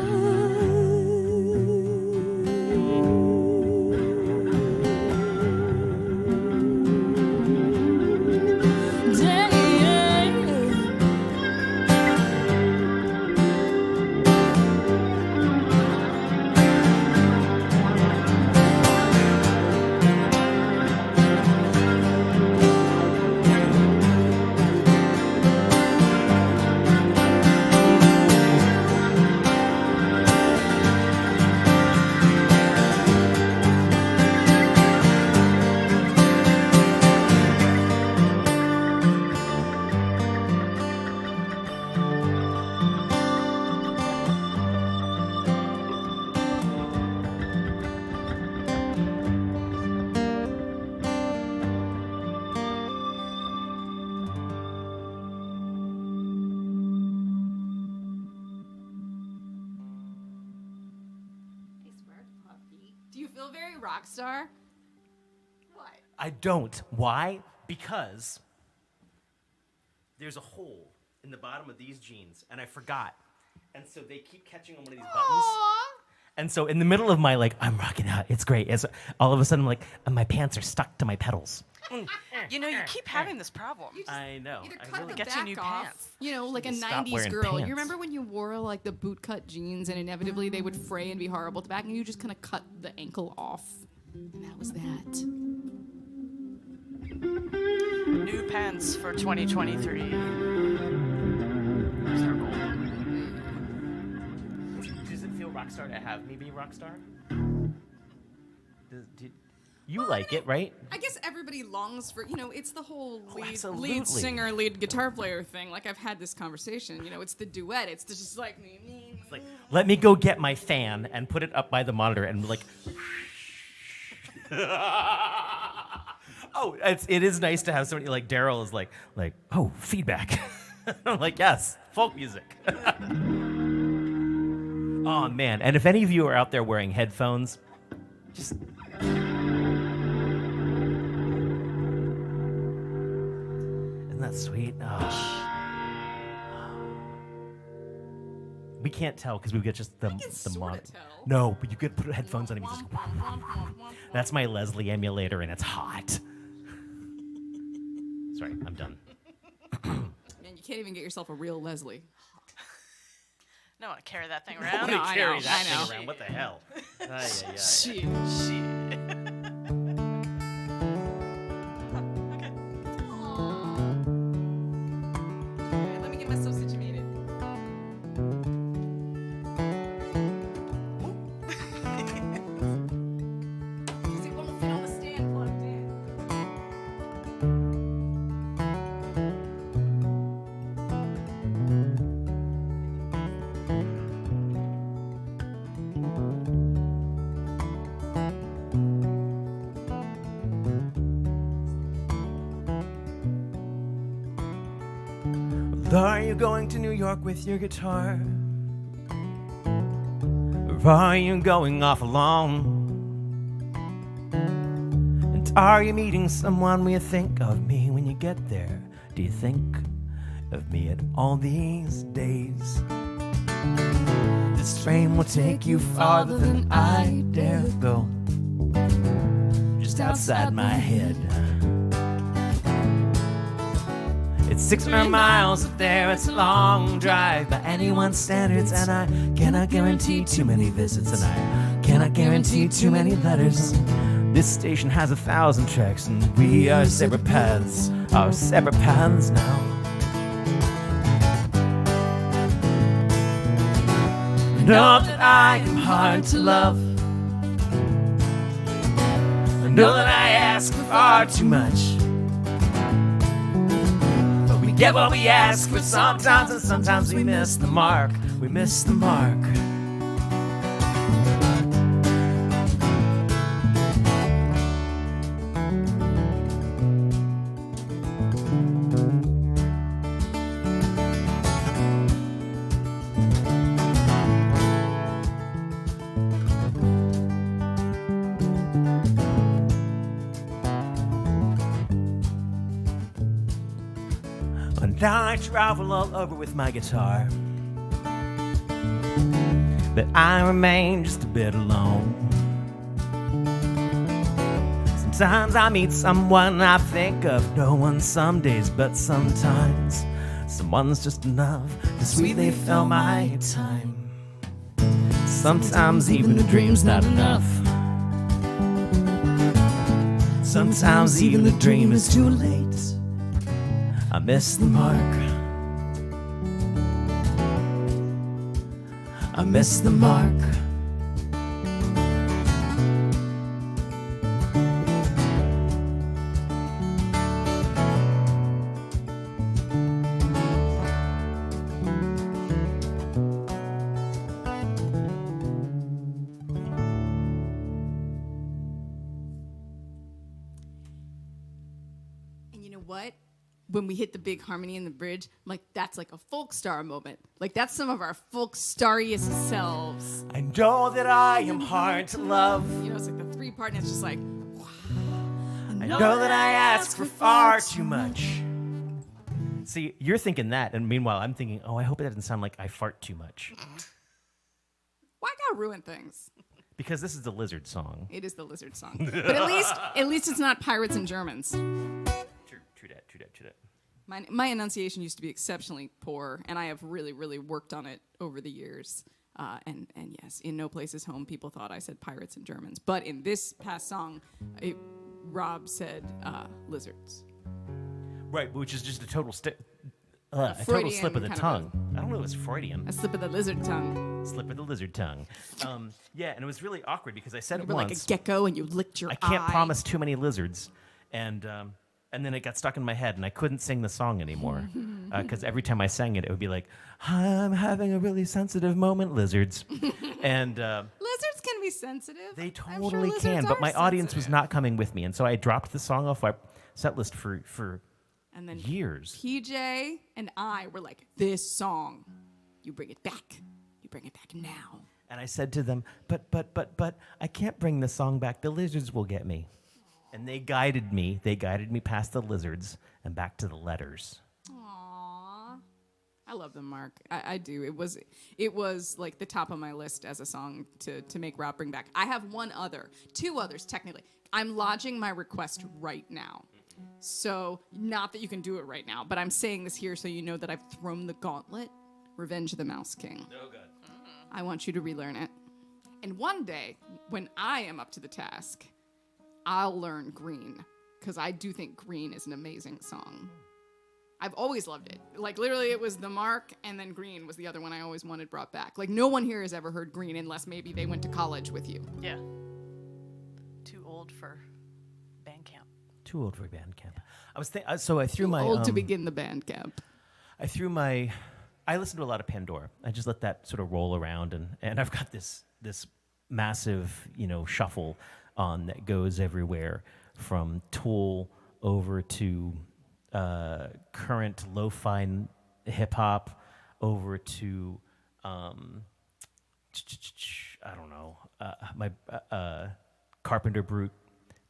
Do you feel very rock star? What? I don't. Why? Because there's a hole in the bottom of these jeans, and I forgot. And so they keep catching on one of these buttons. And so in the middle of my I'm rocking out, it's great. All of a sudden, my pants are stuck to my pedals. You know, you keep having this problem. I know. Either I cut really the get you back new off, pants. like a Stop 90s wearing girl. pants. You remember when you wore like the bootcut jeans and inevitably they would fray and be horrible at the back and you just kind of cut the ankle off? And that was that. New pants for 2023. There's our goal. Does it feel rock star to have me be rock star? You like it, right? I guess everybody longs for, it's the whole absolutely. lead singer, lead guitar player thing. Like, I've had this conversation. It's the duet. It's just like... It's like, let me go get my fan and put it up by the monitor and oh, it is nice to have somebody like Daryl is like, oh, feedback. I'm like, yes, folk music. Oh, man. And if any of you are out there wearing headphones, just... Isn't that sweet? Oh. We can't tell because we get just the sorta monitor. tell. No, but you could put headphones on and just... That's my Leslie emulator, and it's hot. Sorry, I'm done. Man, you can't even get yourself a real Leslie. I don't want to carry that thing I'm around. gonna I carry know, that I know. thing around. What the hell? Ay, ay, ay. Shit. Alright, let me get myself situated. Because it won't fit on the stand plugged in. Are you going to New York with your guitar? Or are you going off alone? And are you meeting someone? Will you think of me when you get there? Do you think of me at all these days? This train will take you farther than I dare go. Just outside my head. It's 600 miles up there, it's a long drive by anyone's standards, and I cannot guarantee too many visits, and I cannot guarantee too many letters. This station has 1,000 tracks, and we are separate paths, our separate paths now. I know that I am hard to love. I know that I ask for far too much. Get what we ask for sometimes, and sometimes we miss the mark. We miss the mark. Now I travel all over with my guitar, but I remain just a bit alone. Sometimes I meet someone I think of no one some days, but sometimes someone's just enough to sweetly fill my time. Sometimes even a dream's not enough. Sometimes even the dream is too late. I miss the mark. I miss the mark. And you know what? When we hit the big harmony in the bridge, I'm like, that's like a folk star moment. Like, that's some of our folk starriest selves. I know that I am hard to love. It's like the three part, and it's just like, I know that I ask for far too much. See, you're thinking that, and meanwhile, I'm thinking, oh, I hope it doesn't sound like I fart too much. Why gotta ruin things? Because this is the lizard song. It is the lizard song. But at least it's not pirates and Germans. True that. My enunciation used to be exceptionally poor, and I have really, really worked on it over the years. And yes, in No Place Is Home, people thought I said pirates and Germans. But in this past song, Rob said lizards. Right, which is just a total slip Freudian of the kind of tongue. I don't know if it was Freudian. A slip of the lizard tongue. Slip of the lizard tongue. Yeah, and it was really awkward because I said You it were once. like a gecko, and you licked your I can't eye. promise too many lizards, and then it got stuck in my head, and I couldn't sing the song anymore because every time I sang it, it would be like, "I'm having a really sensitive moment, lizards," and Lizards can be sensitive. they I'm totally sure lizards can. But are my audience was sensitive. not coming with me, and so I dropped the song off my set list for And then years. PJ and I were like, this song, you bring it back. You bring it back now. And I said to them, but I can't bring the song back. The lizards will get me. And they guided me. They guided me past the lizards and back to the letters. Aww. I love them, Mark. I do. It was like the top of my list as a song to make Rob bring back. I have two others technically. I'm lodging my request right now. So, not that you can do it right now, but I'm saying this here so you know that I've thrown the gauntlet. Revenge of the Mouse King. Oh, God. I want you to relearn it. And one day, when I am up to the task, I'll learn Green, because I do think Green is an amazing song. I've always loved it. Like, literally, it was The Mark, and then Green was the other one I always wanted brought back. Like, no one here has ever heard Green unless maybe they went to college with you. Yeah. Too old for band camp. Too old for band camp. I was so I threw Too my old to begin the band camp. I listened to a lot of Pandora. I just let that sort of roll around, and I've got this massive, shuffle on that goes everywhere from Tool over to current lo-fi hip hop over to I don't know, my Carpenter Brute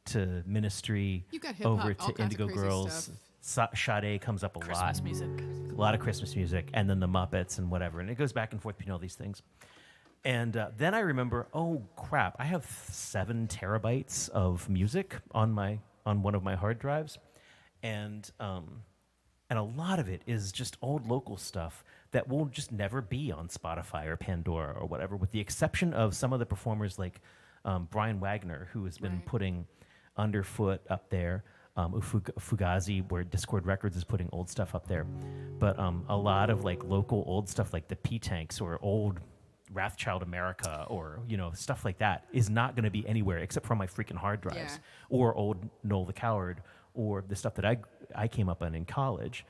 to Ministry You got hip-hop, over all to kinds of Indigo crazy Girls. Sade comes up a Christmas lot. music. A lot of Christmas music, and then the Muppets and whatever, and it goes back and forth between all these things. And then I remember, oh crap, I have 7 terabytes of music on one of my hard drives, and a lot of it is just old local stuff that will just never be on Spotify or Pandora or whatever, with the exception of some of the performers like Brian Wagner, who has been putting Underfoot up there. Fugazi, where Discord Records is putting old stuff up there, but a lot of like local old stuff, like the P-Tanks or old Wrathchild America, or stuff like that, is not going to be anywhere except from my freaking hard drives, or old Noel the Coward, or the stuff that I came up on in college,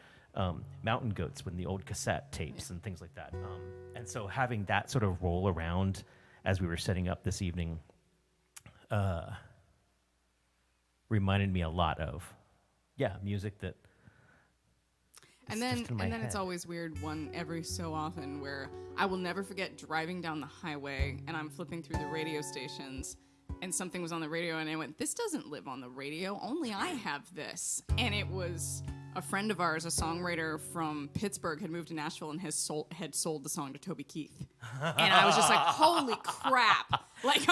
Mountain Goats, when the old cassette tapes and things like that, and so having that sort of roll around as we were setting up this evening. Reminded me a lot of, music that. And then it's always weird every so often where I will never forget driving down the highway and I'm flipping through the radio stations and something was on the radio and I went, this doesn't live on the radio, only I have this. And it was a friend of ours, a songwriter from Pittsburgh, had moved to Nashville and had sold the song to Toby Keith. And I was just like, holy crap.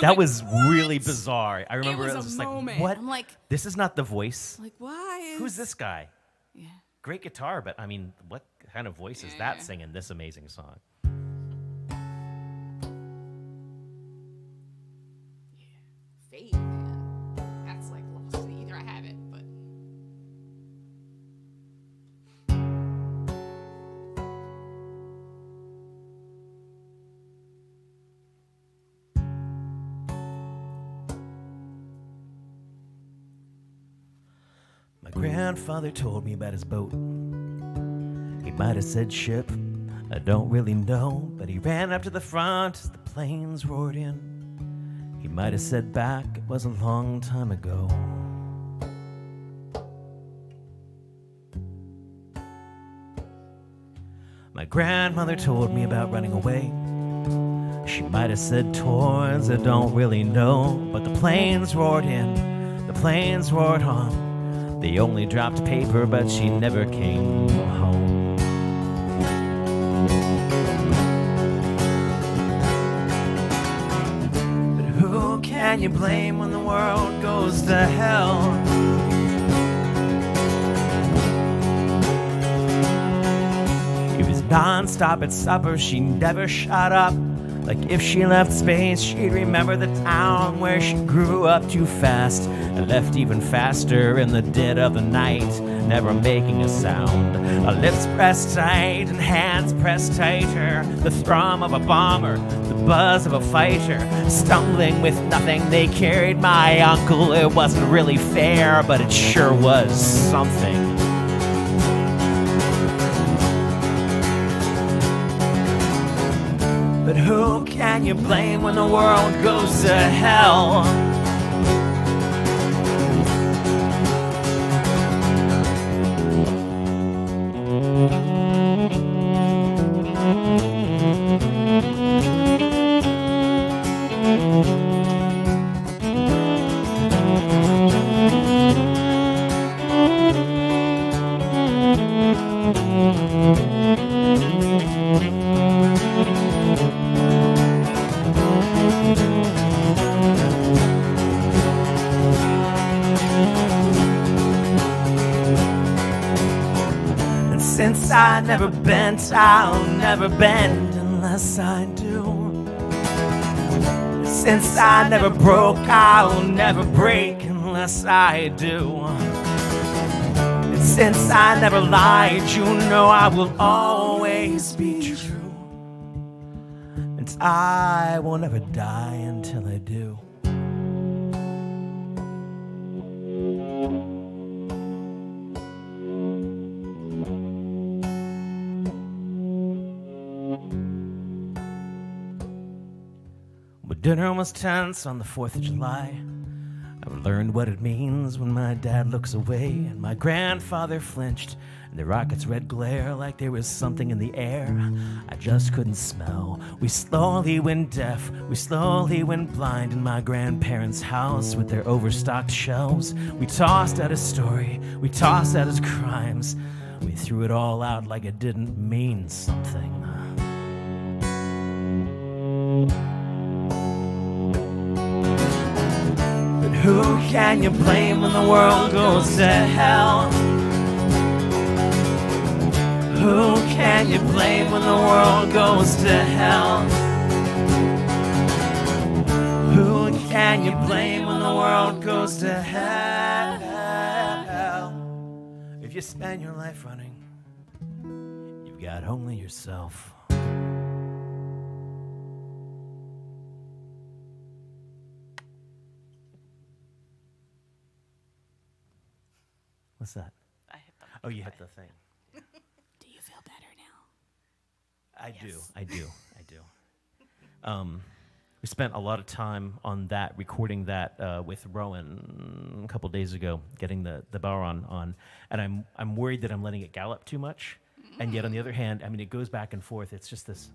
That was really bizarre. I remember it I was was a just moment. like, what? I'm like, this is not the voice. like, why? Who's this guy? Yeah. Great guitar, but I mean, what kind of voice is that singing this amazing song? Fade, man. That's like lost in the ether. I have it, but. My grandfather told me about his boat. He might have said ship, I don't really know, but he ran up to the front as the planes roared in. He might have said back, it was a long time ago. My grandmother told me about running away. She might have said towards, I don't really know, but the planes roared in, the planes roared on. They only dropped paper, but she never came home. can you blame when the world goes to hell? He was non-stop at supper, she never shut up. Like if she left space, she'd remember the town where she grew up too fast and left even faster in the dead of the night, never making a sound. Her lips pressed tight and hands pressed tighter, the thrum of a bomber, the buzz of a fighter. Stumbling with nothing, they carried my uncle. It wasn't really fair, but it sure was something. But who can you blame when the world goes to hell? Since I never bent, I'll never bend unless I do. Since I never broke, I'll never break unless I do. And since I never lied, you know I will always be true. And I will never die until I do. Dinner was tense on the 4th of July. I've learned what it means when my dad looks away and my grandfather flinched and the rocket's red glare like there was something in the air I just couldn't smell. We slowly went deaf, we slowly went blind in my grandparents' house with their overstocked shelves. We tossed out his story, we tossed out his crimes. We threw it all out like it didn't mean something. Who can you blame when the world goes to hell? Who can you blame when the world goes to hell? Who can you blame when the world goes to hell? If you spend your life running, you've got only yourself. What's that? I hit the Oh, you hit the thing. Do you feel better now? I do. We spent a lot of time on that, recording that with Rowan a couple days ago, getting the bar on, and I'm worried that I'm letting it gallop too much, and yet on the other hand, I mean, it goes back and forth. It's just this.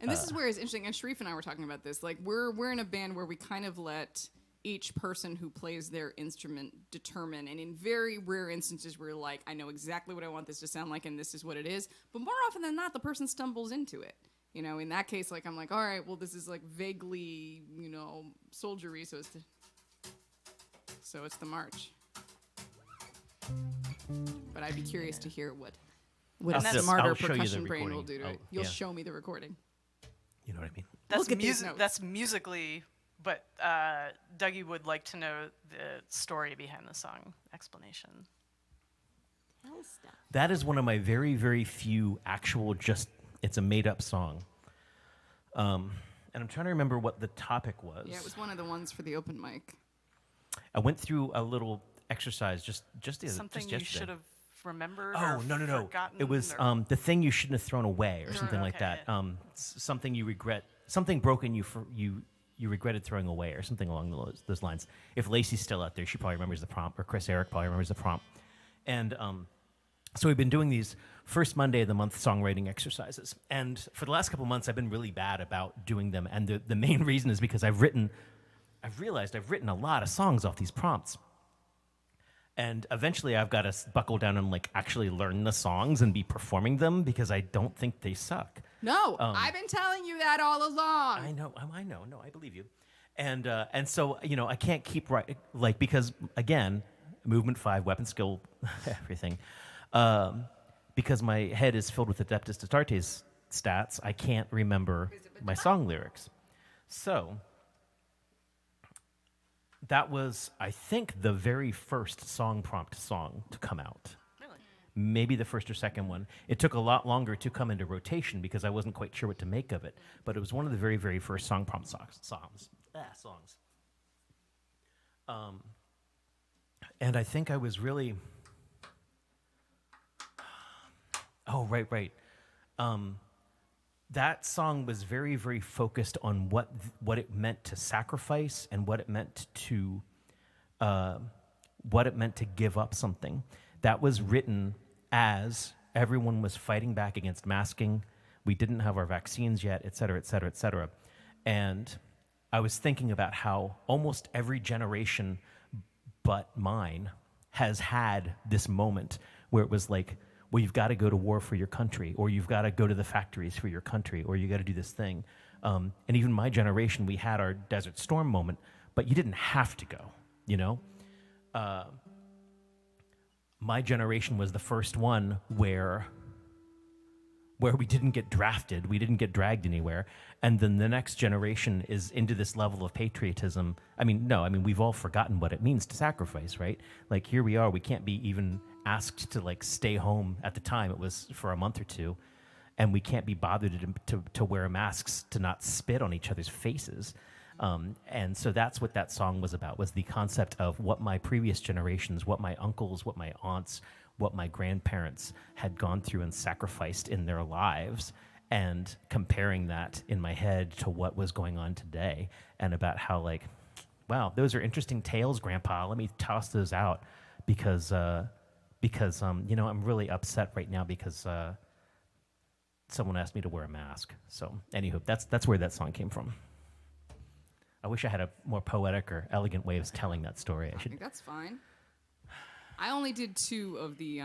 And this is where it's interesting. And Sharif and I were talking about this. Like we're in a band where we kind of let each person who plays their instrument determine, and in very rare instances we're like, I know exactly what I want this to sound like and this is what it is, but more often than not the person stumbles into it. You know, in that case, like I'm like, all right, well this is like vaguely, you know, soldiery, so it's the march. But I'd be curious to hear what a smarter I'll show you the percussion brain will recording. do to it. You'll show me the recording. You know what I mean? That's Look at these notes. That's musically, but Dougie would like to know the story behind the song explanation. That is one of my very, very few actual it's a made-up song. And I'm trying to remember what the topic was. Yeah, it was one of the ones for the open mic. I went through a little exercise just Something just you yesterday. should have remembered. Oh, or no. forgotten, It was or- the thing you shouldn't have thrown away or Sure, something like okay, that. Something you regret, something broken you regretted throwing away or something along those lines. If Lacey's still out there, she probably remembers the prompt, or Chris Eric probably remembers the prompt. And so we've been doing these first Monday of the month songwriting exercises. And for the last couple months, I've been really bad about doing them. And the main reason is because I've realized I've written a lot of songs off these prompts. And eventually I've got to buckle down and like actually learn the songs and be performing them because I don't think they suck. No, I've been telling you that all along. I know, no, I believe you. And so, you know, I can't keep like, because again, movement 5, weapon skill, everything. Because my head is filled with Adeptus Astartes stats, I can't remember my song lyrics. So that was, I think, the very first song prompt song to come out. Really? Maybe the first or second one. It took a lot longer to come into rotation because I wasn't quite sure what to make of it. But it was one of the very, very first song prompt songs. And I think I was really... Oh, right. That song was very, very focused on what it meant to sacrifice and what it meant to give up something. That was written as everyone was fighting back against masking. We didn't have our vaccines yet, et cetera, et cetera, et cetera. And I was thinking about how almost every generation but mine has had this moment where it was like, well, you've got to go to war for your country, or you've got to go to the factories for your country, or you got to do this thing. And even my generation, we had our Desert Storm moment, but you didn't have to go, you know? My generation was the first one where we didn't get drafted, we didn't get dragged anywhere, and then the next generation is into this level of patriotism. We've all forgotten what it means to sacrifice, right? Like, here we are, we can't be even asked to, like, stay home. At the time, it was for a month or two, and we can't be bothered to wear masks to not spit on each other's faces. And so that's what that song was about, was the concept of what my previous generations, what my uncles, what my aunts, what my grandparents had gone through and sacrificed in their lives, and comparing that in my head to what was going on today, and about how, like, wow, those are interesting tales, Grandpa. Let me toss those out because you know, I'm really upset right now because someone asked me to wear a mask. So anywho, that's where that song came from. I wish I had a more poetic or elegant way of telling that story. I think that's fine. I only did 2 of the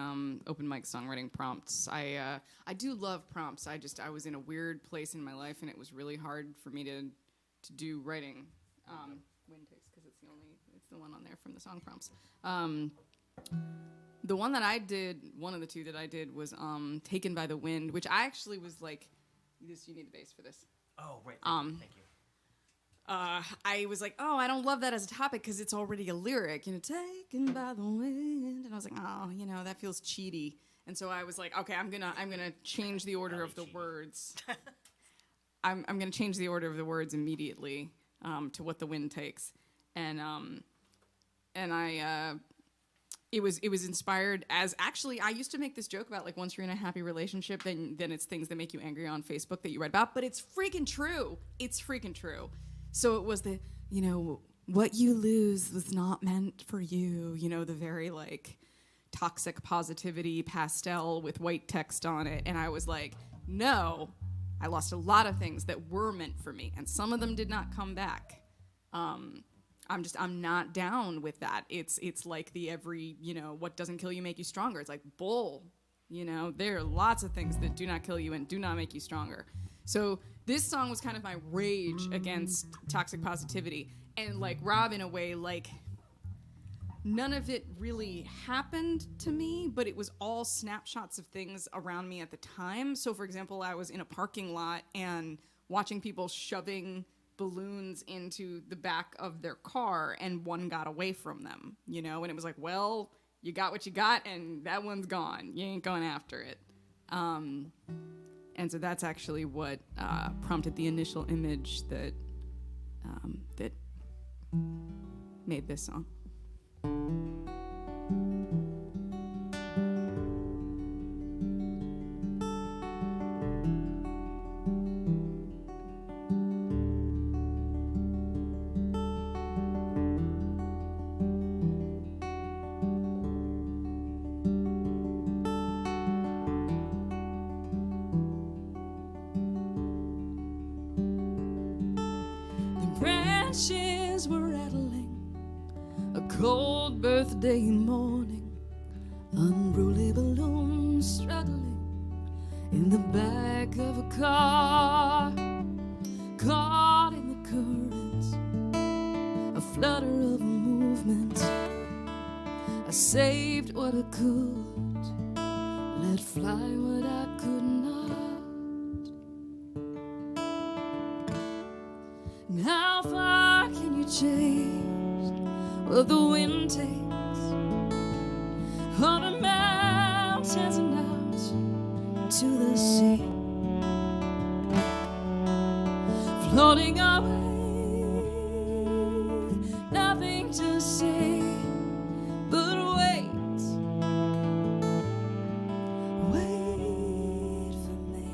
open mic songwriting prompts. I do love prompts. I was in a weird place in my life, and it was really hard for me to do writing. Wind takes, because it's the one on there from the song prompts. The one that I did, one of the 2 that I did was Taken by the Wind, which I actually was like, you need the bass for this. Oh, right. Thank you. I was like, oh, I don't love that as a topic because it's already a lyric, you know, taken by the wind. And I was like, oh, you know, that feels cheaty. And so I was like, okay, I'm gonna change the order of the words. I'm gonna change the order of the words immediately to what the wind takes. And I it was inspired as, actually, I used to make this joke about, like, once you're in a happy relationship, then it's things that make you angry on Facebook that you write about, but it's freaking true. It's freaking true. So it was the, you know, what you lose was not meant for you, you know, the very, like, toxic positivity pastel with white text on it. And I was like, no, I lost a lot of things that were meant for me, and some of them did not come back. I'm not down with that. It's like the every, you know, what doesn't kill you make you stronger. It's like bull, you know, there are lots of things that do not kill you and do not make you stronger. So this song was kind of my rage against toxic positivity. And, like, Rob, in a way, like, none of it really happened to me, but it was all snapshots of things around me at the time. So, for example, I was in a parking lot and watching people shoving balloons into the back of their car, and one got away from them, you know? And it was like, well, you got what you got, and that one's gone. You ain't going after it. And so that's actually what prompted the initial image that made this song. Branches were rattling, a cold birthday morning, unruly balloons struggling in the back of a car, caught in the currents flutter of a movement. I saved what I could, let fly what I could not. And how far can you chase what the wind takes on the mountains and out to the sea, floating away, nothing to say but wait, wait for me.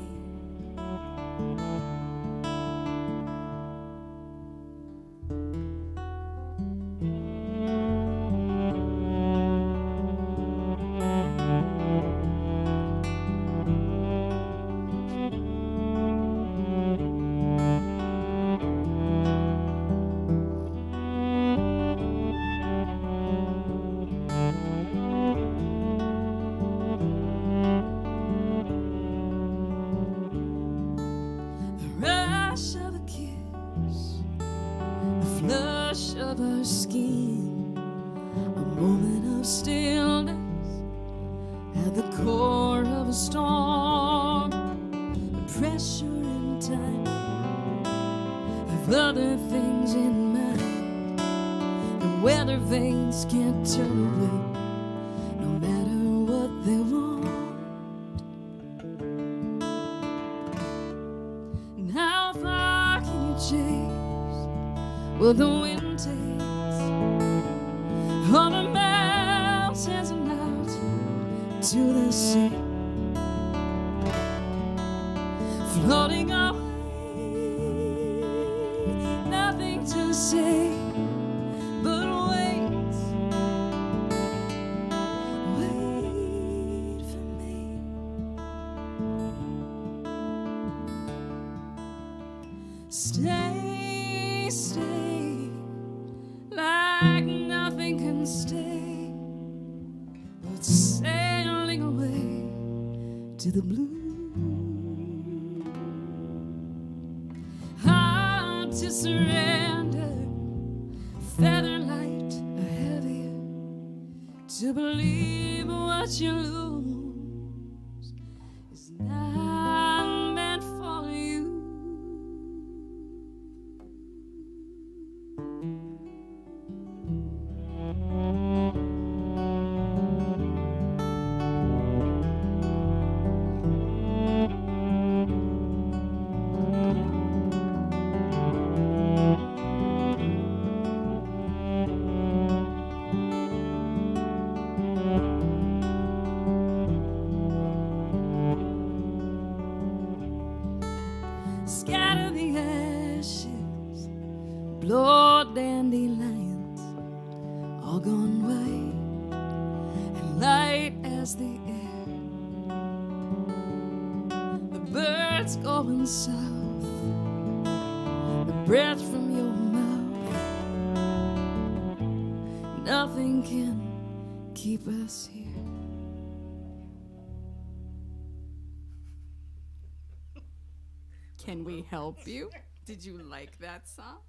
Rush of a kiss, the flush of our skin, a moment of stillness at the core of a storm, the pressure in time of other things in mind. The weather vanes can't turn away, no matter what they want. And how far can you chase what the wind takes on the mountains and out to the sea, floating away, nothing to say but wait, wait for me. Stay, stay, like nothing can stay, but sailing away to the blue. Hard to surrender, feather light or heavier, to believe what you lose is not meant for you. Scatter the ashes, blow dandelions, all gone white and light as the air. The birds going south, the breath from your mouth, nothing can keep us here. Can we help you? Did you like that song?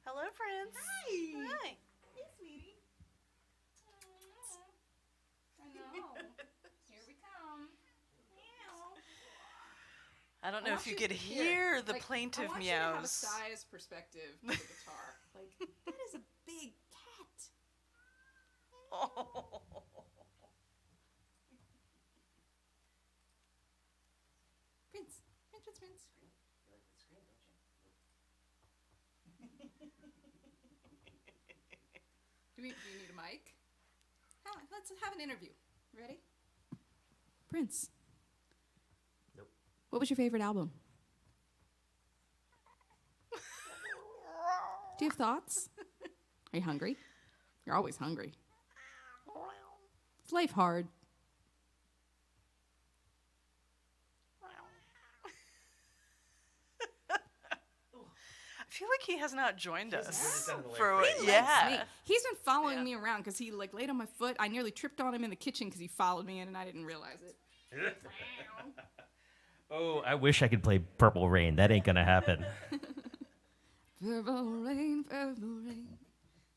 Hello, Prince. Hi. Hi. Hey, sweetie. I know. Here we come. I don't know if you could Here, hear the like, plaintive I want you to have a meows. size perspective to the guitar. Like, that is a big cat. Prince. Prince, Prince, Prince. Do you need a mic? Let's have an interview. Ready? Prince. Nope. What was your favorite album? Do you have thoughts? Are you hungry? You're always hungry. Is life hard? I feel like he has not joined us. done the For Lair He yeah. likes me. He's been following me around because he like laid on my foot. I nearly tripped on him in the kitchen because he followed me in and I didn't realize it. Oh, I wish I could play Purple Rain. That ain't gonna happen. Purple rain, purple rain.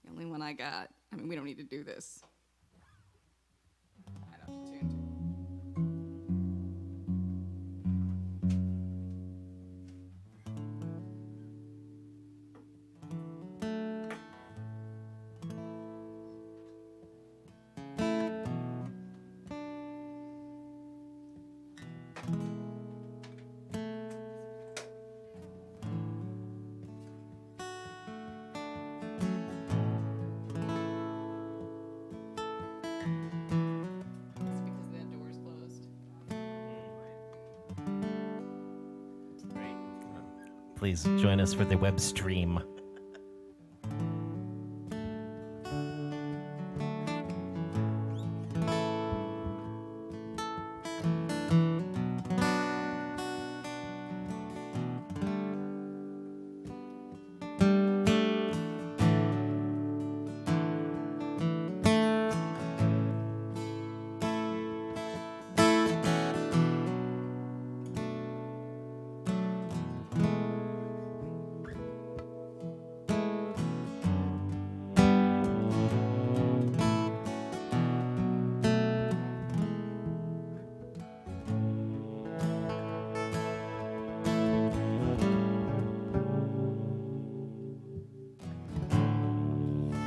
The only one I got. I mean, we don't need to do this. I'd have to tune to. It's because that door's closed. Please join us for the web stream.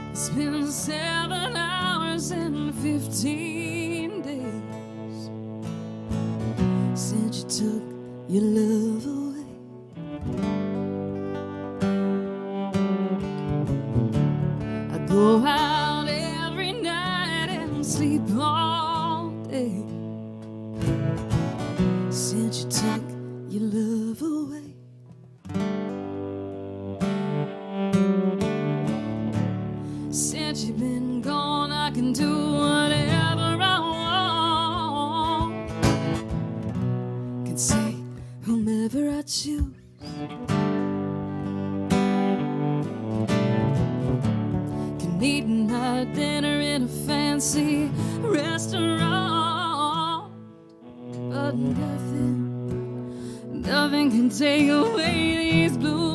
It's been 7 hours and 15 days since you took your love away. I go out every night and sleep all day since you took your love away. Since you've been gone, I can do whatever I want. Can say whomever I choose. Can eat my dinner in a fancy restaurant. But nothing can take away these blues.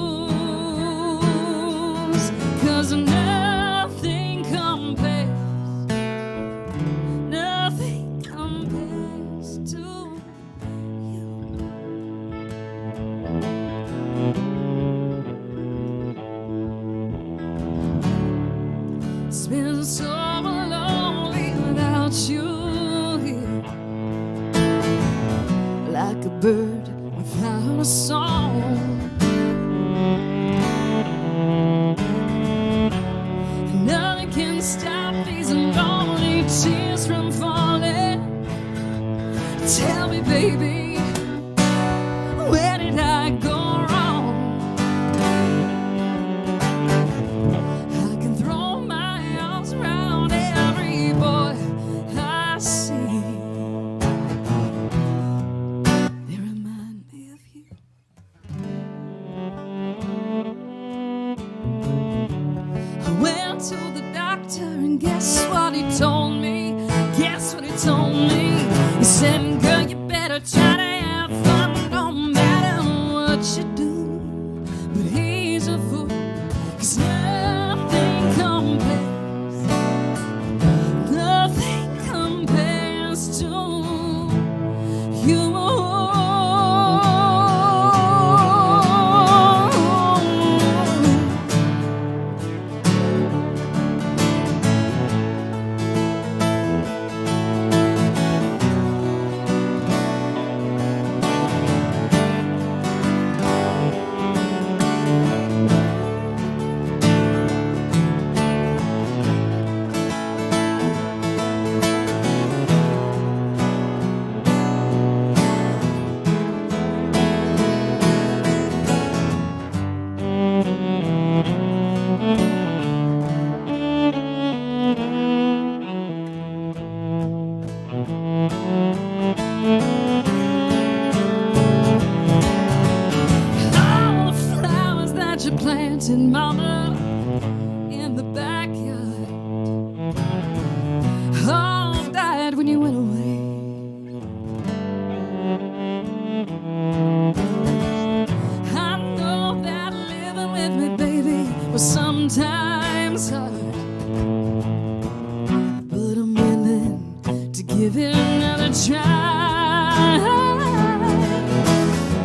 'Cause nothing compares to you. It's been so lonely without you here, like a bird without a song. Nothing can stop these lonely tears from falling. Tell me, baby, where did I go wrong? I can throw my arms around every boy I see. They remind me of you. I went to the doctor and guess what he told me? Guess what he told me? He said, girl, you better try to have fun no matter what you do. But he's a fool, 'cause nothing compares to you. give it another try.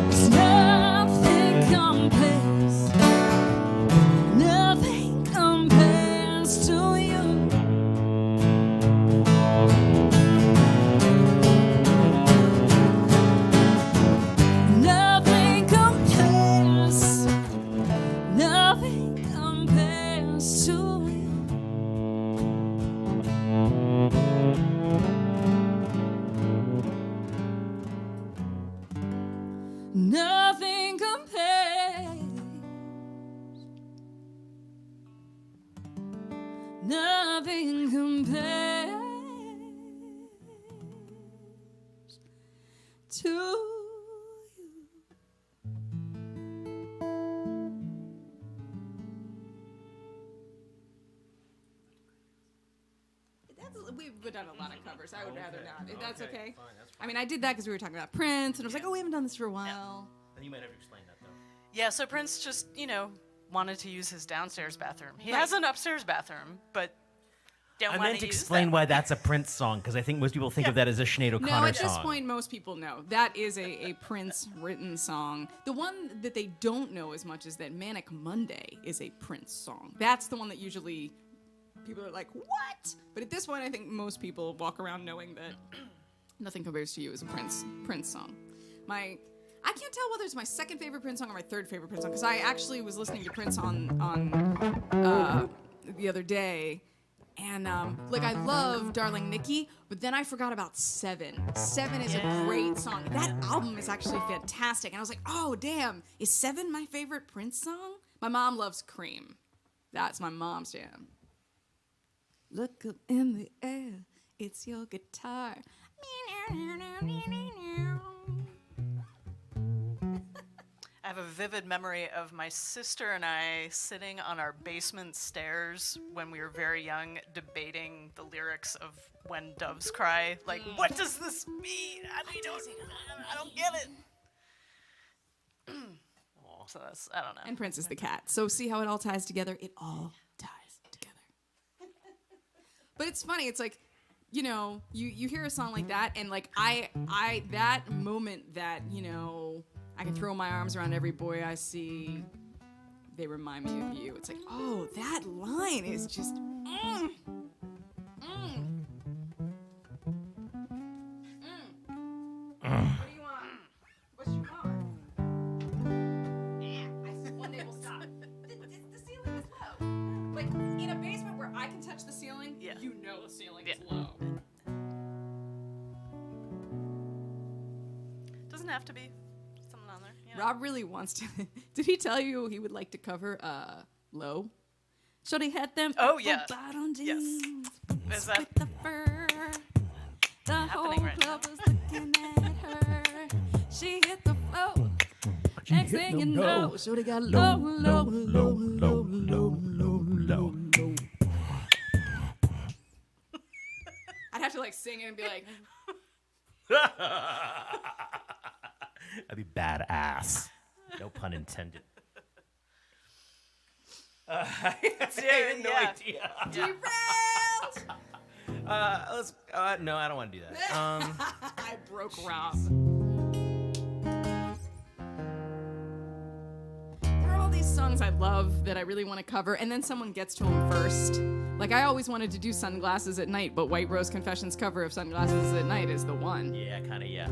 'Cause nothing compares to you. Nothing compares to you. Nothing compares. Nothing compares to you. We've done a lot of covers. I would rather not. If that's okay. Fine, that's fine. I mean, I did that because we were talking about Prince, and I was like, oh, we haven't done this for a while. And you might have to explain that, though. Yeah, so Prince just, wanted to use his downstairs bathroom. He has an upstairs bathroom, but don't I want meant to use explain that. why that's a Prince song, because I think most people think of that as a Sinead O'Connor song. No, at this point, most people know. That is a Prince-written song. The one that they don't know as much is that Manic Monday is a Prince song. That's the one that usually people are like, what? But at this point, I think most people walk around knowing that Nothing Compares to You is a Prince song. I can't tell whether it's my second favorite Prince song or my third favorite Prince song, because I actually was listening to Prince on the other day, and I love Darling Nikki, but then I forgot about Seven. Seven is a great song. That album is actually fantastic, and I was like, oh damn, is Seven my favorite Prince song? My mom loves Cream. That's my mom's jam. Look up in the air, it's your guitar. I have a vivid memory of my sister and I sitting on our basement stairs when we were very young, debating the lyrics of When Doves Cry. Like, what does this mean? I don't get it. So that's, I don't know. And Prince is the cat. So see how it all ties together? It all ties together. But it's funny. It's like, you hear a song like that, and like I that moment that, I can throw my arms around every boy I see, they remind me of you. It's like, oh, that line is just, What do you want? What you want? One day we'll stop. The ceiling is low. Like, in a basement where I can touch the ceiling, you know the ceiling is low. Doesn't have to be something on there. Rob really wants to. Did he tell you he would like to cover Low? Shorty had them bottom jeans Is that with the fur. The whole right club was looking at her. She hit the floor. Next thing you know, Shorty got low. I'd have to like sing it and be like, That'd be badass. No pun intended. I had no idea. derailed. No, I don't want to do that. I broke Rob. There are all these songs I love that I really want to cover, and then someone gets to them first. Like, I always wanted to do Sunglasses at Night, but White Rose Confession's cover of Sunglasses at Night is the one. Yeah, kind of, yeah.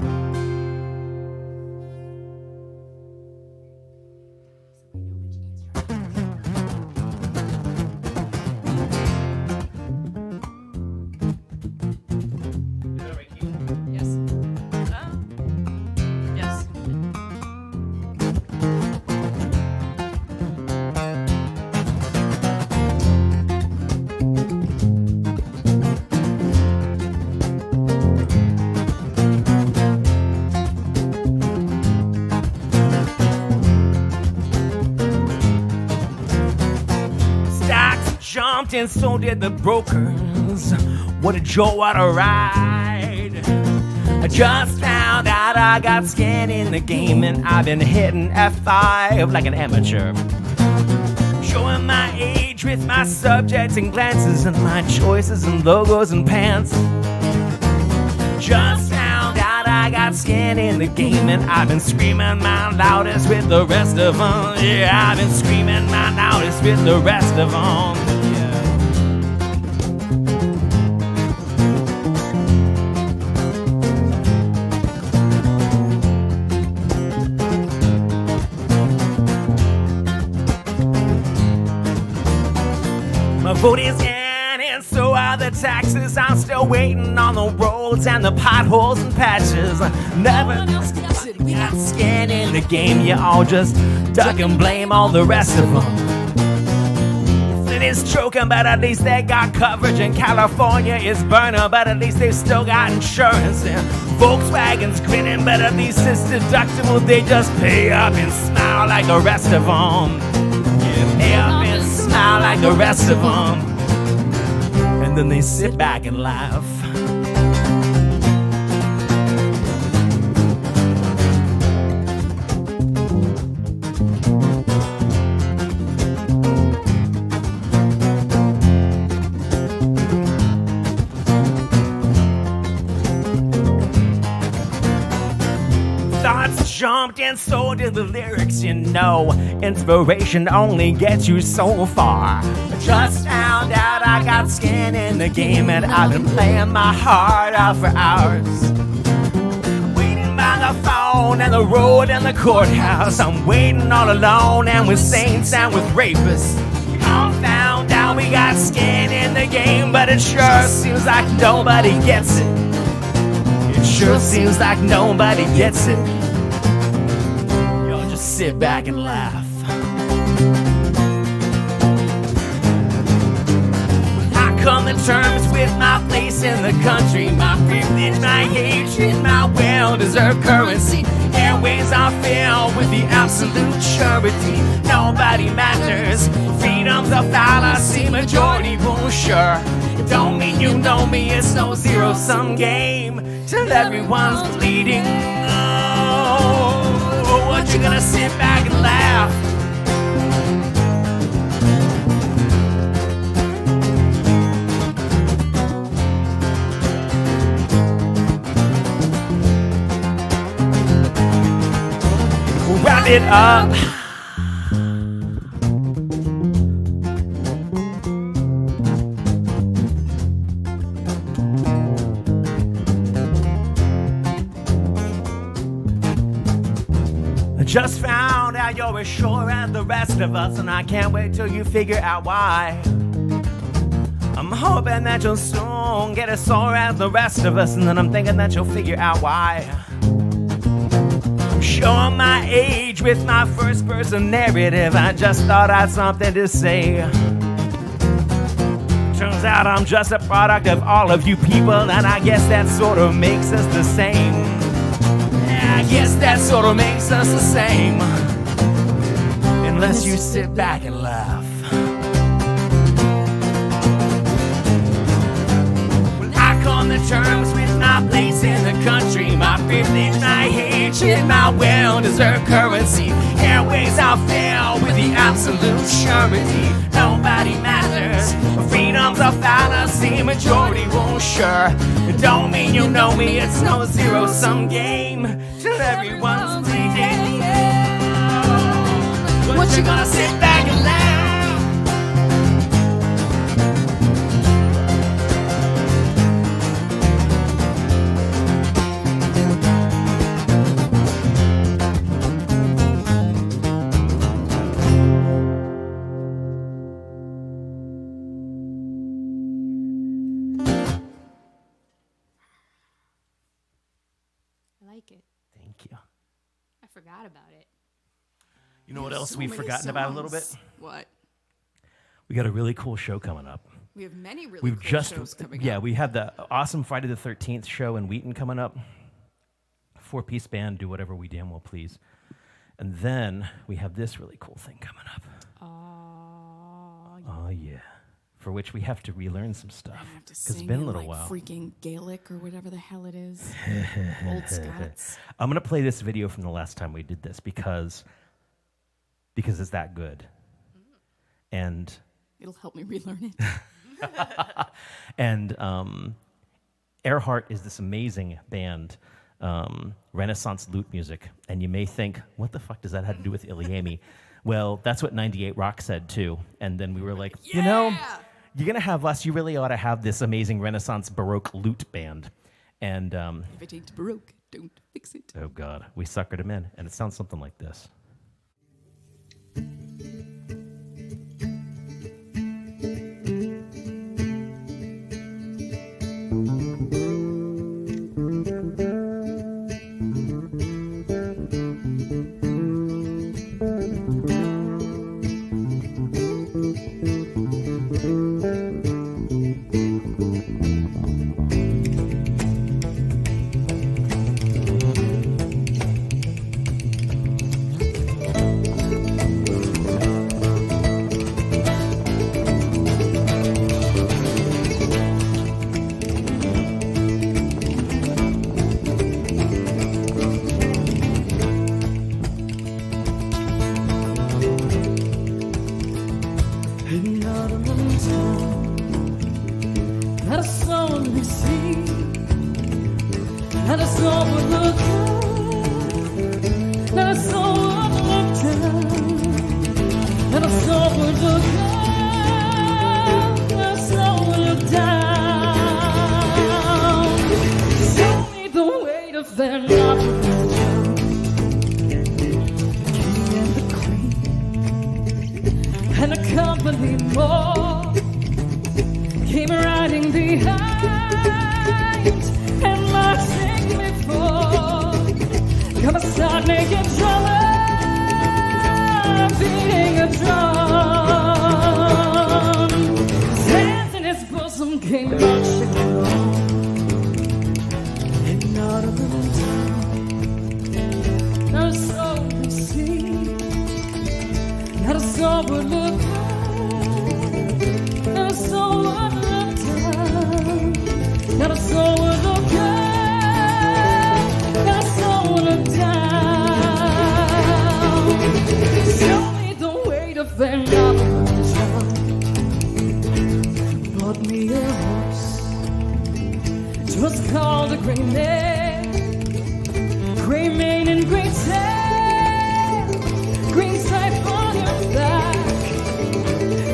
Yes. yes. Stocks jumped and so did the brokers. What a jolt, what a ride. I just found out I got skin in the game, and I've been hitting F5 like an amateur. Showing my age with my subjects and glances, and my choices and logos and pants. Just found out I got skin in the game, and I've been screaming my loudest with the rest of them. Yeah, I've been screaming my loudest with the rest of them. My vote is in, and so are the taxes. I'm still waiting on the roads and the potholes and patches. Never we got skin in the game. You all just duck and blame all the rest of them. Flint is choking, but at least they got coverage. And California is burning, but at least they've still got insurance. And Volkswagen's grinning, but at least it's deductible. They just pay up and smile like the rest of them. Yeah, pay up and smile like the rest of them. And then they sit back and laugh. Thoughts jumped and so did the lyrics, you know. Inspiration only gets you so far. I just found out I got skin in the game, and I've been playing my heart out for hours. I'm waiting by the phone and the road and the courthouse. I'm waiting all alone and with saints and with rapists. We all found out we got skin in the game, but it sure seems like nobody gets it. It sure seems like nobody gets it. Y'all just sit back and laugh. I come to terms with my place in the country, my privilege, my hatred, my well-deserved currency. Airways are filled with the absolute surety. Nobody matters. Freedom's a fallacy. Majority rule, sure. It don't mean you know me. It's no zero-sum game till everyone's bleeding. Oh, what you gonna sit back and laugh? Wrap it up. I just found out you're as sure as the rest of us, and I can't wait till you figure out why. I'm hoping that you'll soon get as sore as the rest of us, and then I'm thinking that you'll figure out why. Showing my age with my first person narrative. I just thought I had something to say. Turns out I'm just a product of all of you people, and I guess that sort of makes us the same. Yeah, I guess that sort of makes us the same. Unless you sit back and laugh. When I come to terms with my place in the country, my privilege, my hatred, my well-deserved currency. Airways are filled with the absolute surety. Nobody matters. Freedom's a fallacy. Majority rule, sure. It don't mean you know me. It's no zero-sum game till everyone's bleeding. What you gonna sit back and laugh? I like it. Thank you. I forgot about it. You know what else So we've many forgotten about a little bit? songs. What? We got a really cool show coming up. We have many really We've cool just shows coming yeah, up. we have the awesome Friday the 13th show in Wheaton coming up. 4-piece band, do whatever we damn well please. And then we have this really cool thing coming up. Oh yeah. For which we have to relearn some stuff. I have to Because it's sing been a in, little like, while. freaking Gaelic or whatever the hell it is. Old Scots. I'm gonna play this video from the last time we did this because it's that good. And It'll help me relearn it. and Earhart is this amazing band, Renaissance lute music, and you may think, what the fuck does that have to do with ilyAIMY? Well, that's what 98 Rock said too. And then we were like, you know, you're gonna have us. You really ought to have this amazing Renaissance Baroque lute band. And If it ain't Baroque, don't fix it. oh God, we suckered him in, and it sounds something like this. Not a soul to be seen, not a soul would look up, not a soul would look down, not a soul would look up, not a soul would look down. Show me the weight of their love. King and the queen and a company more came riding behind and marching before. Come and start making trouble, beating a drum. His hands in his bosom came marching along. And not a little time, not a soul to see, not a soul would look up, not a soul would not a soul would look up, not a soul would look down. Show me the weight of their love. Bought me a horse, it was called a gray mane and gray tail, green stripe on your back,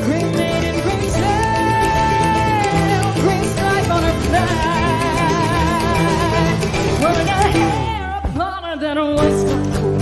gray mane and gray tail, green stripe on her back, wearing a hair upon her that was not cool.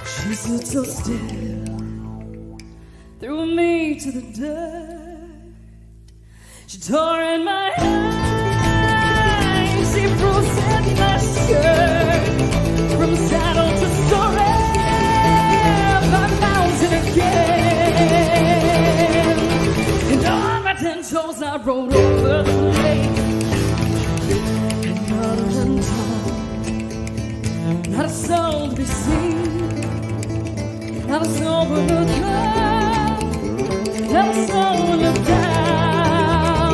She stood so still, threw me to the dirt. She tore in my eyes, she froze in my shirt. From saddle to stirrup, I mounted again. And on my 10 toes I rode over the lake. And not a tongue, not a soul to be seen, not a soul would look up, not a soul would look down.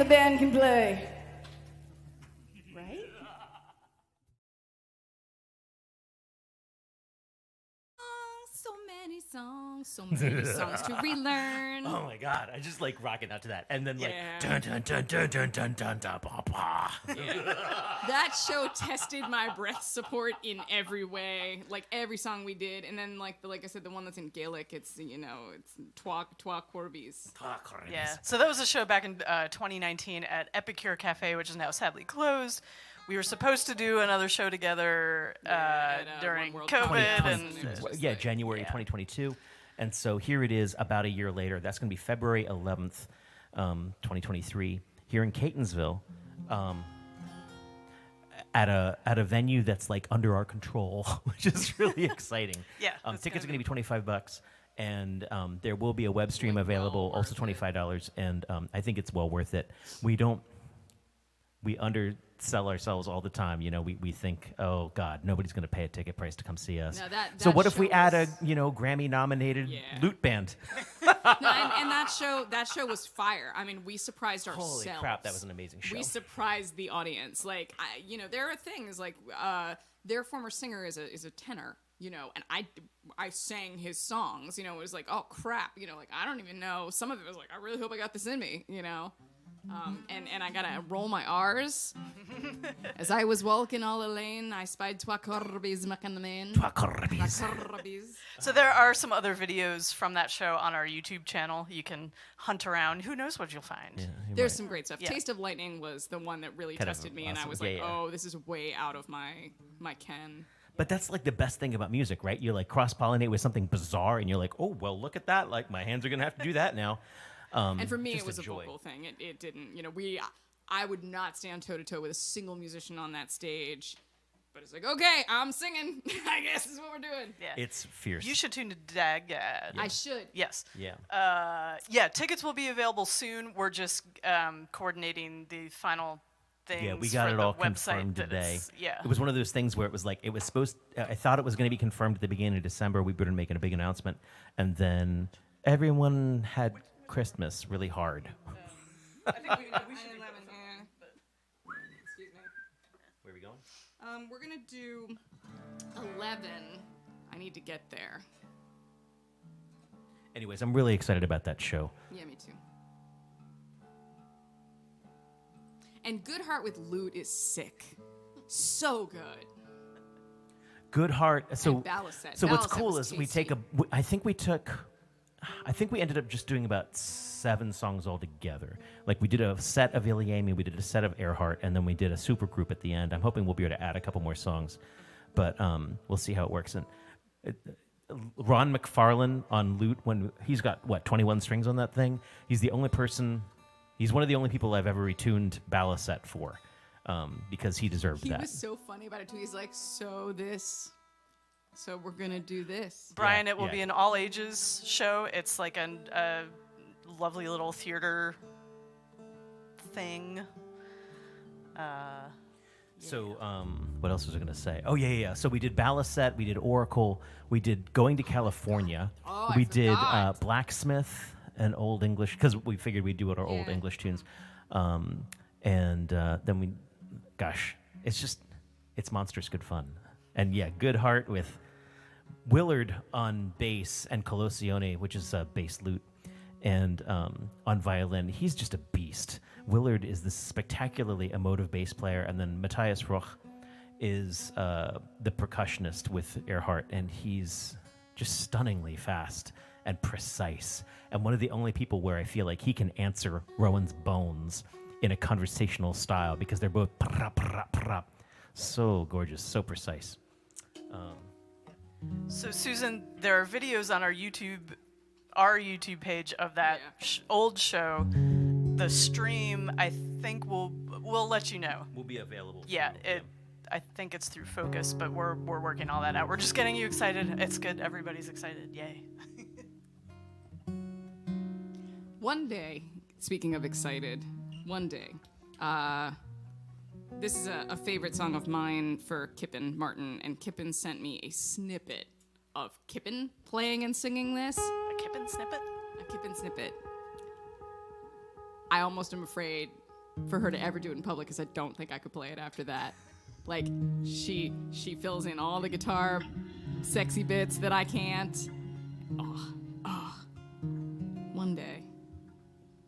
the band can play. Right? So many songs to relearn. Oh my god, I just like rocking out to that, and then like Yeah. dun dun dun dun dun dun dun dun ba ba. That show tested my breath support in every way, like every song we did, and then like I said, the one that's in Gaelic, it's it's Twa Corbies. Yeah. So that was a show back in 2019 at Epicure Cafe, which is now sadly closed. We were supposed to do another show together during One World COVID, Cup. and Yeah, January 2022, and so here it is, about a year later. That's going to be February 11th, 2023, here in Catonsville, at a venue that's like under our control, which is really exciting. Yeah, tickets are going to be $25. And there will be a web stream available, also $25, and I think it's well worth it. We undersell ourselves all the time. We think, oh God, nobody's going to pay a ticket price to come see us. No, that so what if show we add a was- Grammy-nominated Yeah. lute band? No, and that show was fire. I mean, we surprised ourselves. Holy crap, that was an amazing show. We surprised the audience. Like, there are things like their former singer is a tenor. And I sang his songs. It was like, oh crap. Like I don't even know. Some of it was like, I really hope I got this in me. And I gotta roll my R's. As I was walking all the lane, I spied Twa Corbies making the main. Twa Corbies. so there are some other videos from that show on our YouTube channel. You can hunt around. Who knows what you'll find? There's some great stuff. Yeah. Taste of Lightning was the one that really Kind of tested me, and I awesome. was Yeah, like, yeah. oh, this is way out of my ken. But that's like the best thing about music, right? You like cross-pollinate with something bizarre, and you're like, oh, well, look at that. Like, my hands are going to have to do that now. And for me, just it was a a joy. vocal thing. It didn't, I would not stand toe to toe with a single musician on that stage. But it's like, okay, I'm singing. I guess is what we're doing. Yeah. It's fierce. You should tune to Dagad. I should. Yes. Yeah. Yeah, tickets will be available soon. We're just coordinating the final things. Yeah, we got for it the all website confirmed that today. is- yeah. It was one of those things where it was like, it was supposed, I thought it was going to be confirmed at the beginning of December. We were making a big announcement. And then everyone had Christmas really hard. I think we should. Excuse me. Where are we going? We're gonna do 11. I need to get there. Anyways, I'm really excited about that show. Yeah, me too. And Good Heart with Lute is sick. So good. Good Heart. So, And Balisette. so what's Balisette cool was is we take I think we ended up just doing about 7 songs altogether. Like we did a set of ilyAIMY, we did a set of Earhart, and then we did a super group at the end. I'm hoping we'll be able to add a couple more songs, but we'll see how it works. And Ron McFarlane on lute, when he's got 21 strings on that thing. He's one of the only people I've ever retuned Balisette for, because he deserved He that. was so funny about it too. He's like, so we're gonna do this. Brian, Yeah, it will yeah. be an all ages show. It's like a lovely little theater thing. So, what else was I going to say? Oh, yeah. So we did Balisette, we did Oracle, we did Going to California, Oh, I we did forgot. Blacksmith and Old English, because we figured we'd do it our old Yeah. English tunes. And then it's monstrous good fun. And yeah, Good Heart with Willard on bass and Colossione, which is a bass lute, and on violin. He's just a beast. Willard is this spectacularly emotive bass player, and then Matthias Roch is the percussionist with Earhart, and he's just stunningly fast and precise, and one of the only people where I feel like he can answer Rowan's bones in a conversational style, because they're both so gorgeous, so precise. So, Susan, there are videos on our YouTube page of that Yeah. old show. The stream, I think we'll let you know. Will be available. Yeah, I think it's through Focus, but we're working all that out. We're just getting you excited. It's good. Everybody's excited. Yay. One day, speaking of excited, one day, this is a favorite song of mine for Kippen Martin, and Kippen sent me a snippet of Kippen playing and singing this. A Kippen snippet? A Kippen snippet. I almost am afraid for her to ever do it in public because I don't think I could play it after that. Like, she fills in all the guitar sexy bits that I can't. One day.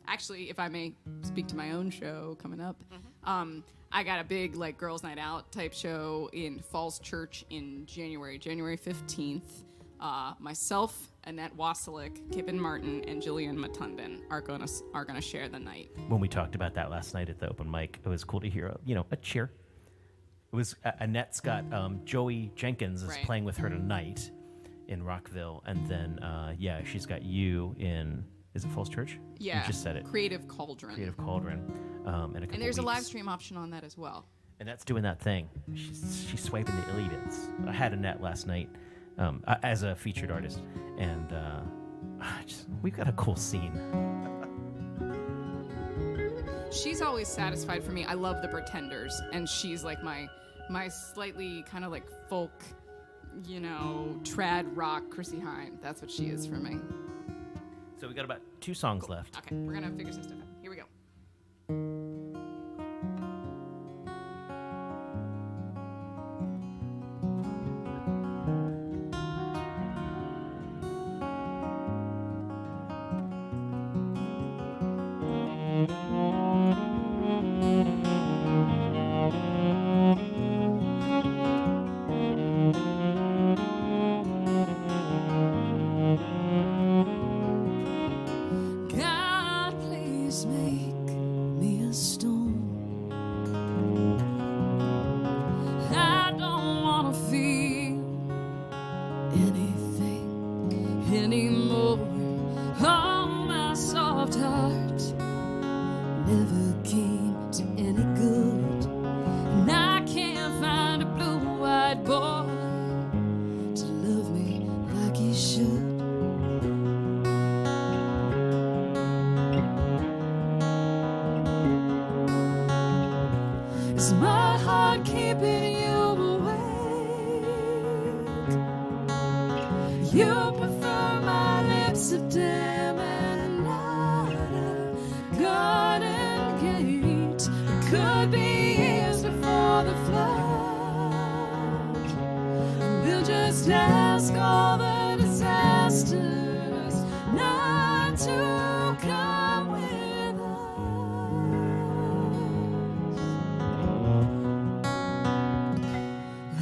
Actually, if I may speak to my own show coming up, I got a big like girls' night out type show in Falls Church in January 15th. Myself, Annette Wasilick, Kibben Martin, and Jillian Matundin are gonna share the night. When we talked about that last night at the open mic, it was cool to hear a cheer. It was Annette's got Joey Jenkins is playing with her tonight in Rockville, and then she's got you in. Is it Falls Church? Yeah. You just said it. Creative Cauldron. In a couple And there's a weeks. live stream option on that as well. And that's doing that thing. She's swiping the illy bits. I had Annette last night as a featured artist, and we've got a cool scene. She's always satisfied for me. I love the Pretenders, and she's like my slightly kind of like folk, trad rock Chrissy Hine. That's what she is for me. So we got about 2 songs left. Okay, we're gonna figure some stuff out. Here we go. God, please make me a stone. I don't wanna feel anything anymore. Oh, my soft heart never came to any good, and I can't find a blue-eyed boy to love me like he should. Is my heart keeping you awake? You prefer my lips of dim and not a garden gate. It could be years before the flood. We'll just ask all the disasters not to come with us.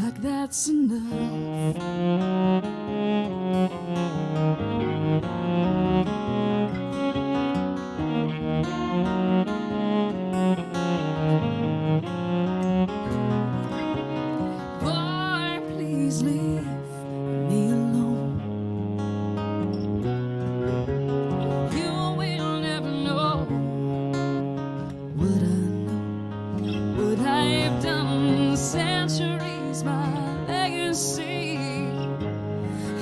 Like that's enough. Boy, please leave me alone. You will never know what I know, what I've done. Centuries, my legacy.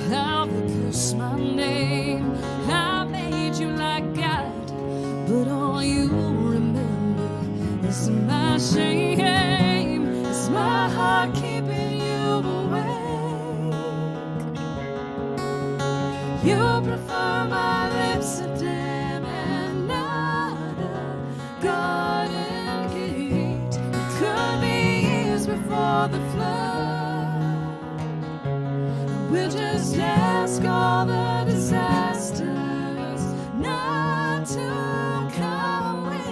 How they curse my name. I made you like God, but all you remember is my shame. Is my heart keeping you awake? You prefer my lips to dim and not a garden gate. It could be years before the flood. We'll just ask all the disasters not to come with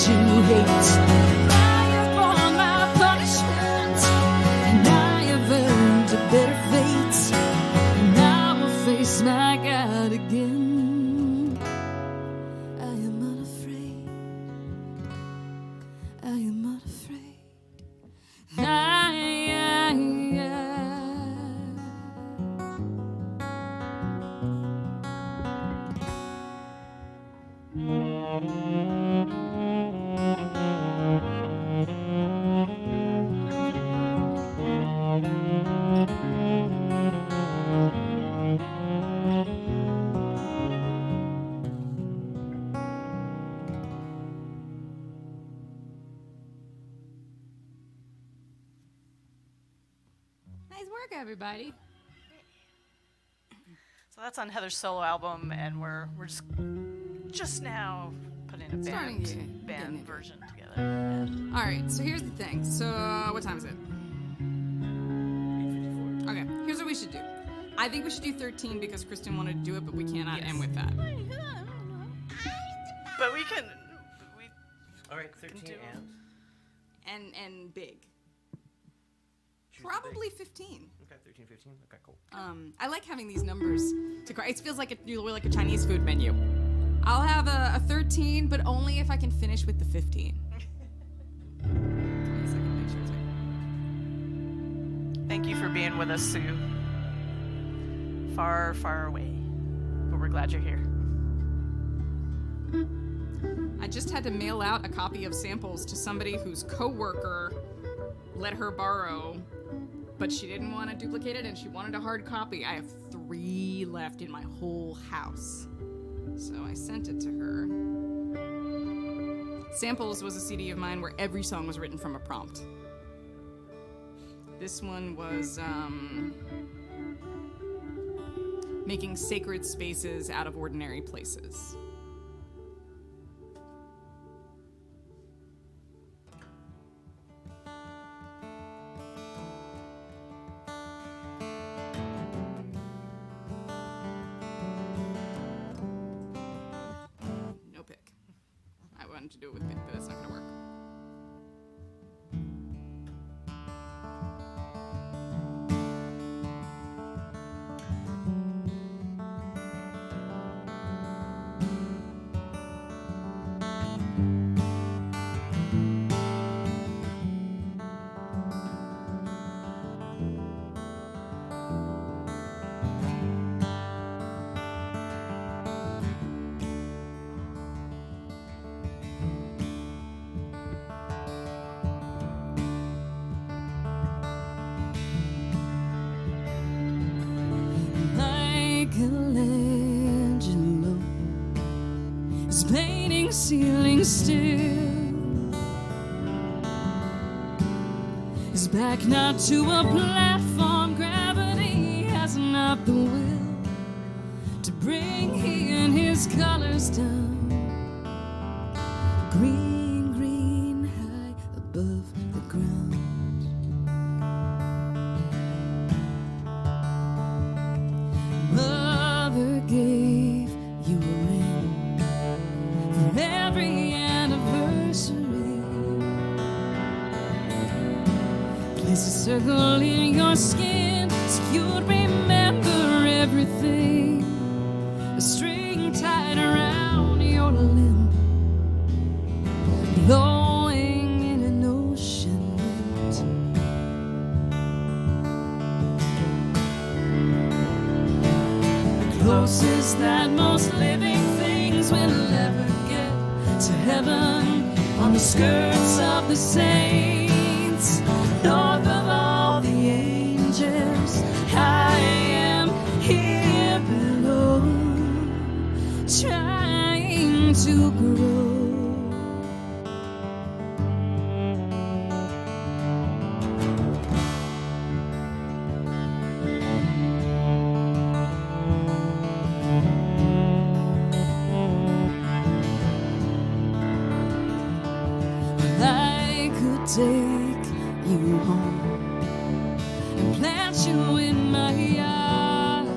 you hate. Nice work, everybody. So that's on Heather's solo album, and we're just now putting a Starting, yeah, band getting it. version together. All right, so here's the thing. So what time is it? 8:54. Okay, here's what we should do. I think we should do 13 because Kristen wanted to do it, but we cannot Yes. end with that. But we can. All right, 13 do- And big. Choose the Probably big. 15. Okay, 13, 15. Okay, cool. I like having these numbers to cry. It feels like we're like a Chinese food menu. I'll have a 13, but only if I can finish with the 15. Thank you for being with us, Sue. Far, far away. But we're glad you're here. I just had to mail out a copy of samples to somebody whose coworker let her borrow, but she didn't want to duplicate it and she wanted a hard copy. I have 3 left in my whole house. So I sent it to her. Samples was a CD of mine where every song was written from a prompt. This one was making sacred spaces out of ordinary places. No pick. I wanted to do it with pick, but that's not gonna work. Michelangelo is painting ceilings still. His back not to a platform, gravity has not the will to bring he and his colors down. Green, green, high above the ground. Mother gave you a ring for every anniversary. Place a circle in your skin so you'd remember everything. A string tied around your limb, blowing in an ocean wind. Closest that most living things will ever get to heaven, on the skirts of the saints, north of all the angels. I am here below, trying to grow. I could take you home and plant you in my yard.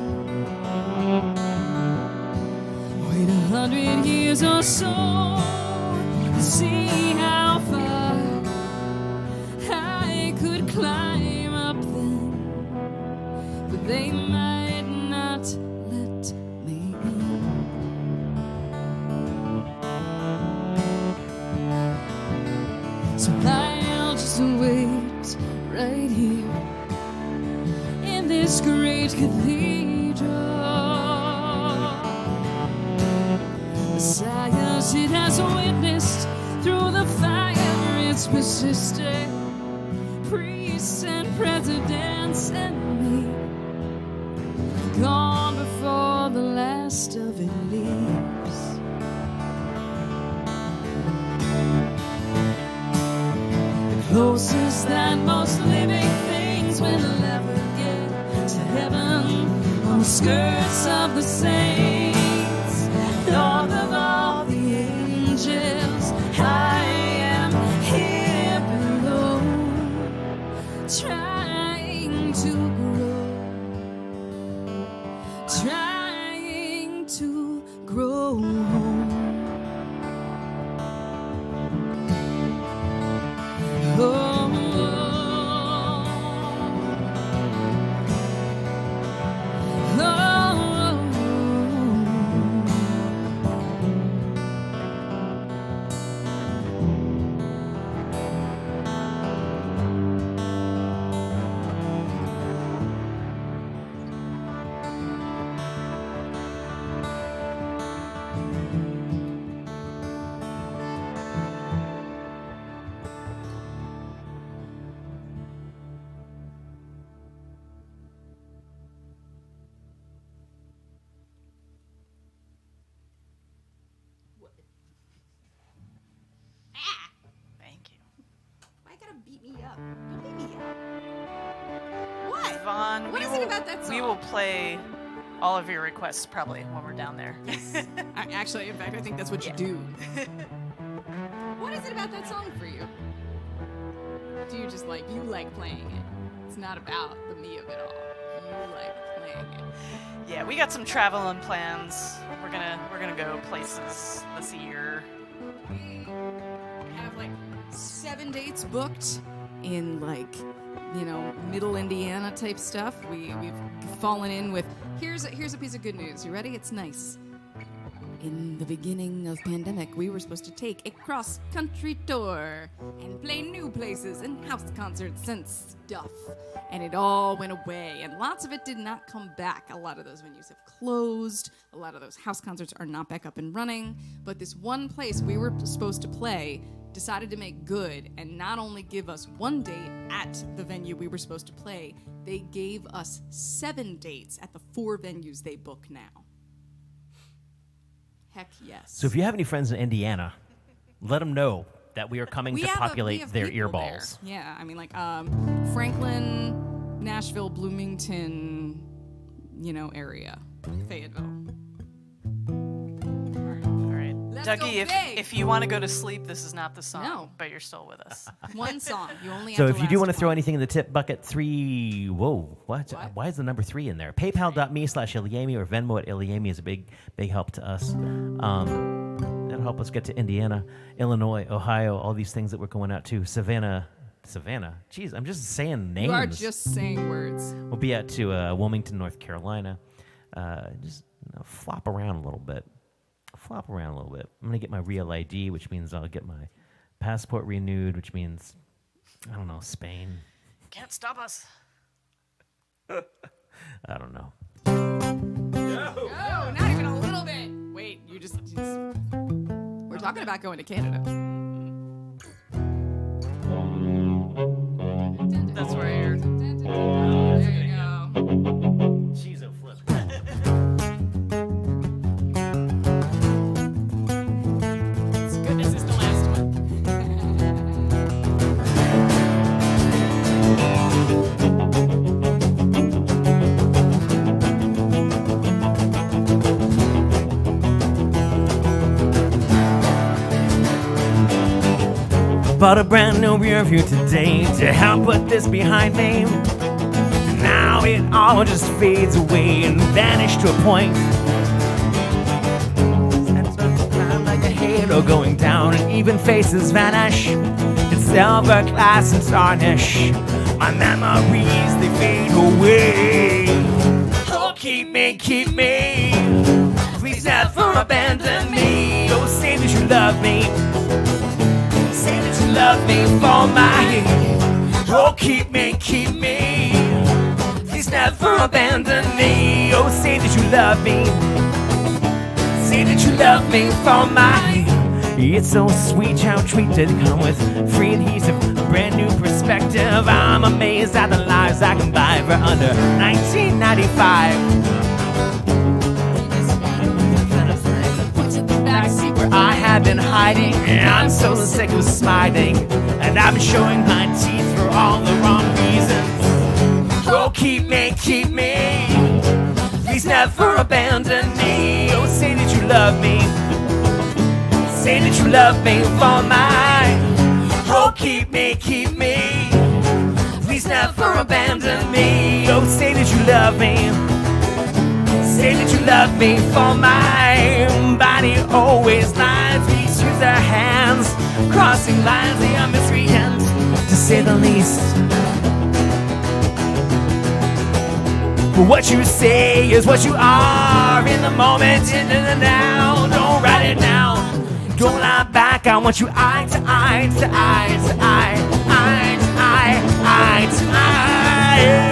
Wait 100 years or so and see how far I could climb up then, but they might not let me in. So I'll just wait right here in this great cathedral. Messiahs it has witnessed through the fire, it's persisted. Priests and presidents and me, gone before the last of it leaves. Closest that most living things will ever heaven on the skirts of the saints, Lord of all the angels. I am here below, trying to grow home. Thank you. Why gotta beat me up? Don't beat me up. What? Vaughn, What is it about that We song? will play all of your requests probably when we're down there. Actually, in fact, I think that's what you do. What is it about that song for you? Do you just like playing it? It's not about the me of it all. You like playing it. Yeah, we got some traveling plans. We're gonna go places this year. We have like 7 dates booked in like, middle Indiana type stuff. We've fallen in with here's a piece of good news. You ready? It's nice. In the beginning of pandemic, we were supposed to take a cross-country tour and play new places and house concerts and stuff. And it all went away, and lots of it did not come back. A lot of those venues have closed. A lot of those house concerts are not back up and running. But this one place we were supposed to play decided to make good and not only give us 1 date at the venue we were supposed to play, they gave us 7 dates at the 4 venues they book now. Heck yes. So if you have any friends in Indiana, let them know that we are coming to populate their earballs. There. Yeah, I mean, like Franklin, Nashville, Bloomington, area, Fayetteville. All right, Let's Dougie, go big. if you want to go to sleep, this is not the song. No. But you're still with us. One song. You only have So to if you do last want to throw one. anything in the tip bucket, 3, whoa, what? Why is the number 3 in there? PayPal.me/ilyAIMY or Venmo at ilyAIMY is a big help to us. That'll help us get to Indiana, Illinois, Ohio, all these things that we're going out to. Savannah. Jeez, I'm just saying names. You are just saying words. We'll be out to Wilmington, North Carolina. Just flop around a little bit. I'm going to get my real ID, which means I'll get my passport renewed, which means, I don't know, Spain. Can't stop us. I don't know. Oh, not even a little bit. Wait, you just we're talking about going to Canada. That's where you're. There you go. Cheezo flip. It's goodness is the last one. Bought a brand new rear view today to help put this behind me. Now it all just fades away and vanishes to a point. Stands around like a halo going down, and even faces vanish. It's silver glass and tarnish. My memories, they fade away. Oh, keep me. Please never abandon me. Oh, say that you love me. Say that you love me for my. Oh, keep me. Please never abandon me. Oh, say that you love me. Say that you love me for my. It's so sweet how treated come with free adhesive, brand new perspective. I'm amazed at the lives I can buy for under $19.95. Backseat where I have been hiding, and I'm so sick of smiling, and I've been showing my teeth for all the wrong reasons. Oh, Oh, keep me, please never abandon me. Oh, say that you love me, say that you love me for mine. Oh, keep me, please never abandon me. Oh, say that you love me, say that you love me for mine. Body always lies, we use our hands, crossing lines, they are miscreant, to say the least. But what you say is what you are in the moment, in the now. Don't write it down, don't lie back. I want you eye to eye to eye to eye, eye to eye, eye to eye.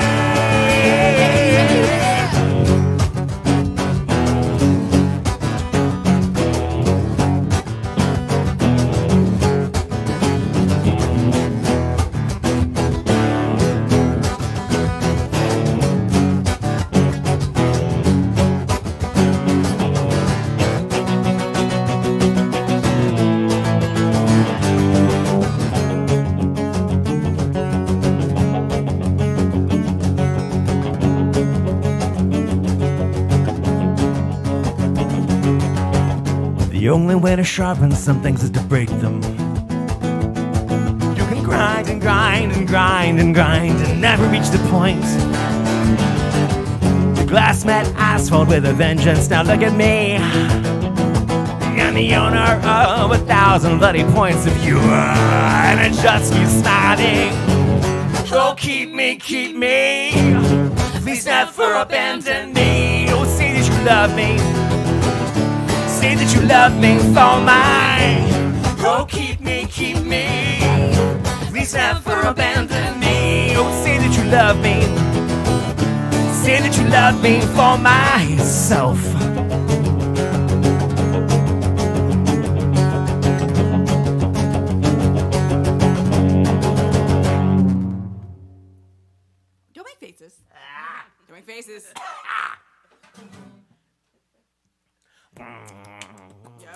The only way to sharpen some things is to break them. You can grind and grind and grind and grind and never reach the point. The glass met asphalt with a vengeance. Now look at me. I'm the owner of 1,000 bloody points of view, and it just keeps starting. Oh, keep me, please never abandon me. Oh, say that you love me, say that you love me for mine. Oh, keep me, please never abandon me. Oh, say that you love me, say that you love me for myself. Don't make faces. Don't make faces. Yo.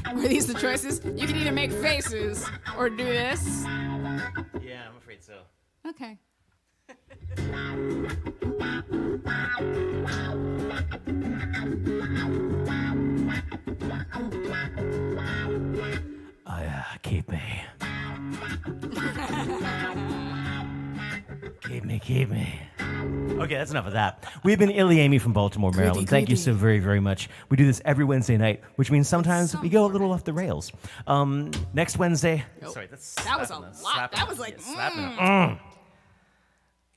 Are these the choices? You can either make faces or do this. Yeah, I'm afraid so. Okay. Keep me. Okay, that's enough of that. We've been ilyAIMY from Baltimore, Maryland. Thank you so very, very much. We do this every Wednesday night, which means sometimes we go a little off the rails. Next Wednesday. Sorry, that's That was a lot. That was like,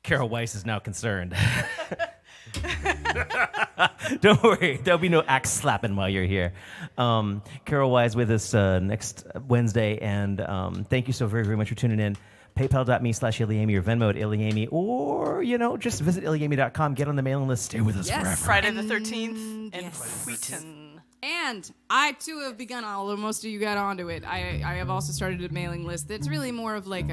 Carol Weiss is now concerned. Don't worry, there'll be no axe slapping while you're here. Carol Weiss with us next Wednesday, and thank you so very, very much for tuning in. PayPal.me/ilyAIMY or Venmo at ilyAIMY, or, just visit ilyAIMY.com, get on the mailing list, stay with us forever. Friday the 13th in Yes. Wheaton. And I too have begun, although most of you got onto it, I have also started a mailing list that's really more of like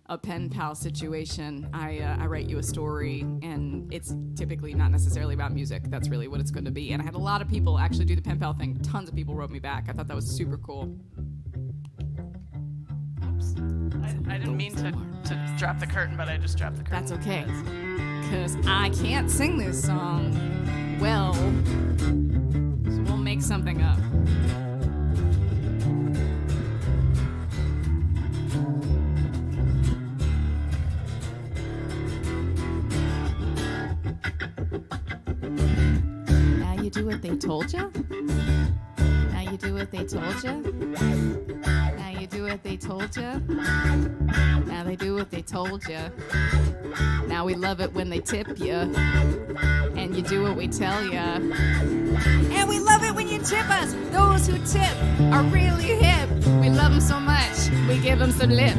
a pen pal situation. I write you a story, and it's typically not necessarily about music. That's really what it's going to be. And I had a lot of people actually do the pen pal thing. Tons of people wrote me back. I thought that was super cool. I didn't mean to drop the curtain, but I just dropped the curtain. That's okay, because I can't sing this song well, so we'll make something up. Now you do what they told you? Now you do what they told you? Now you do what they told you? Now they do what they told you. Now we love it when they tip you. And you do what we tell you. And we love it when you tip us. Those who tip are really hip. We love them so much, we give them some lip.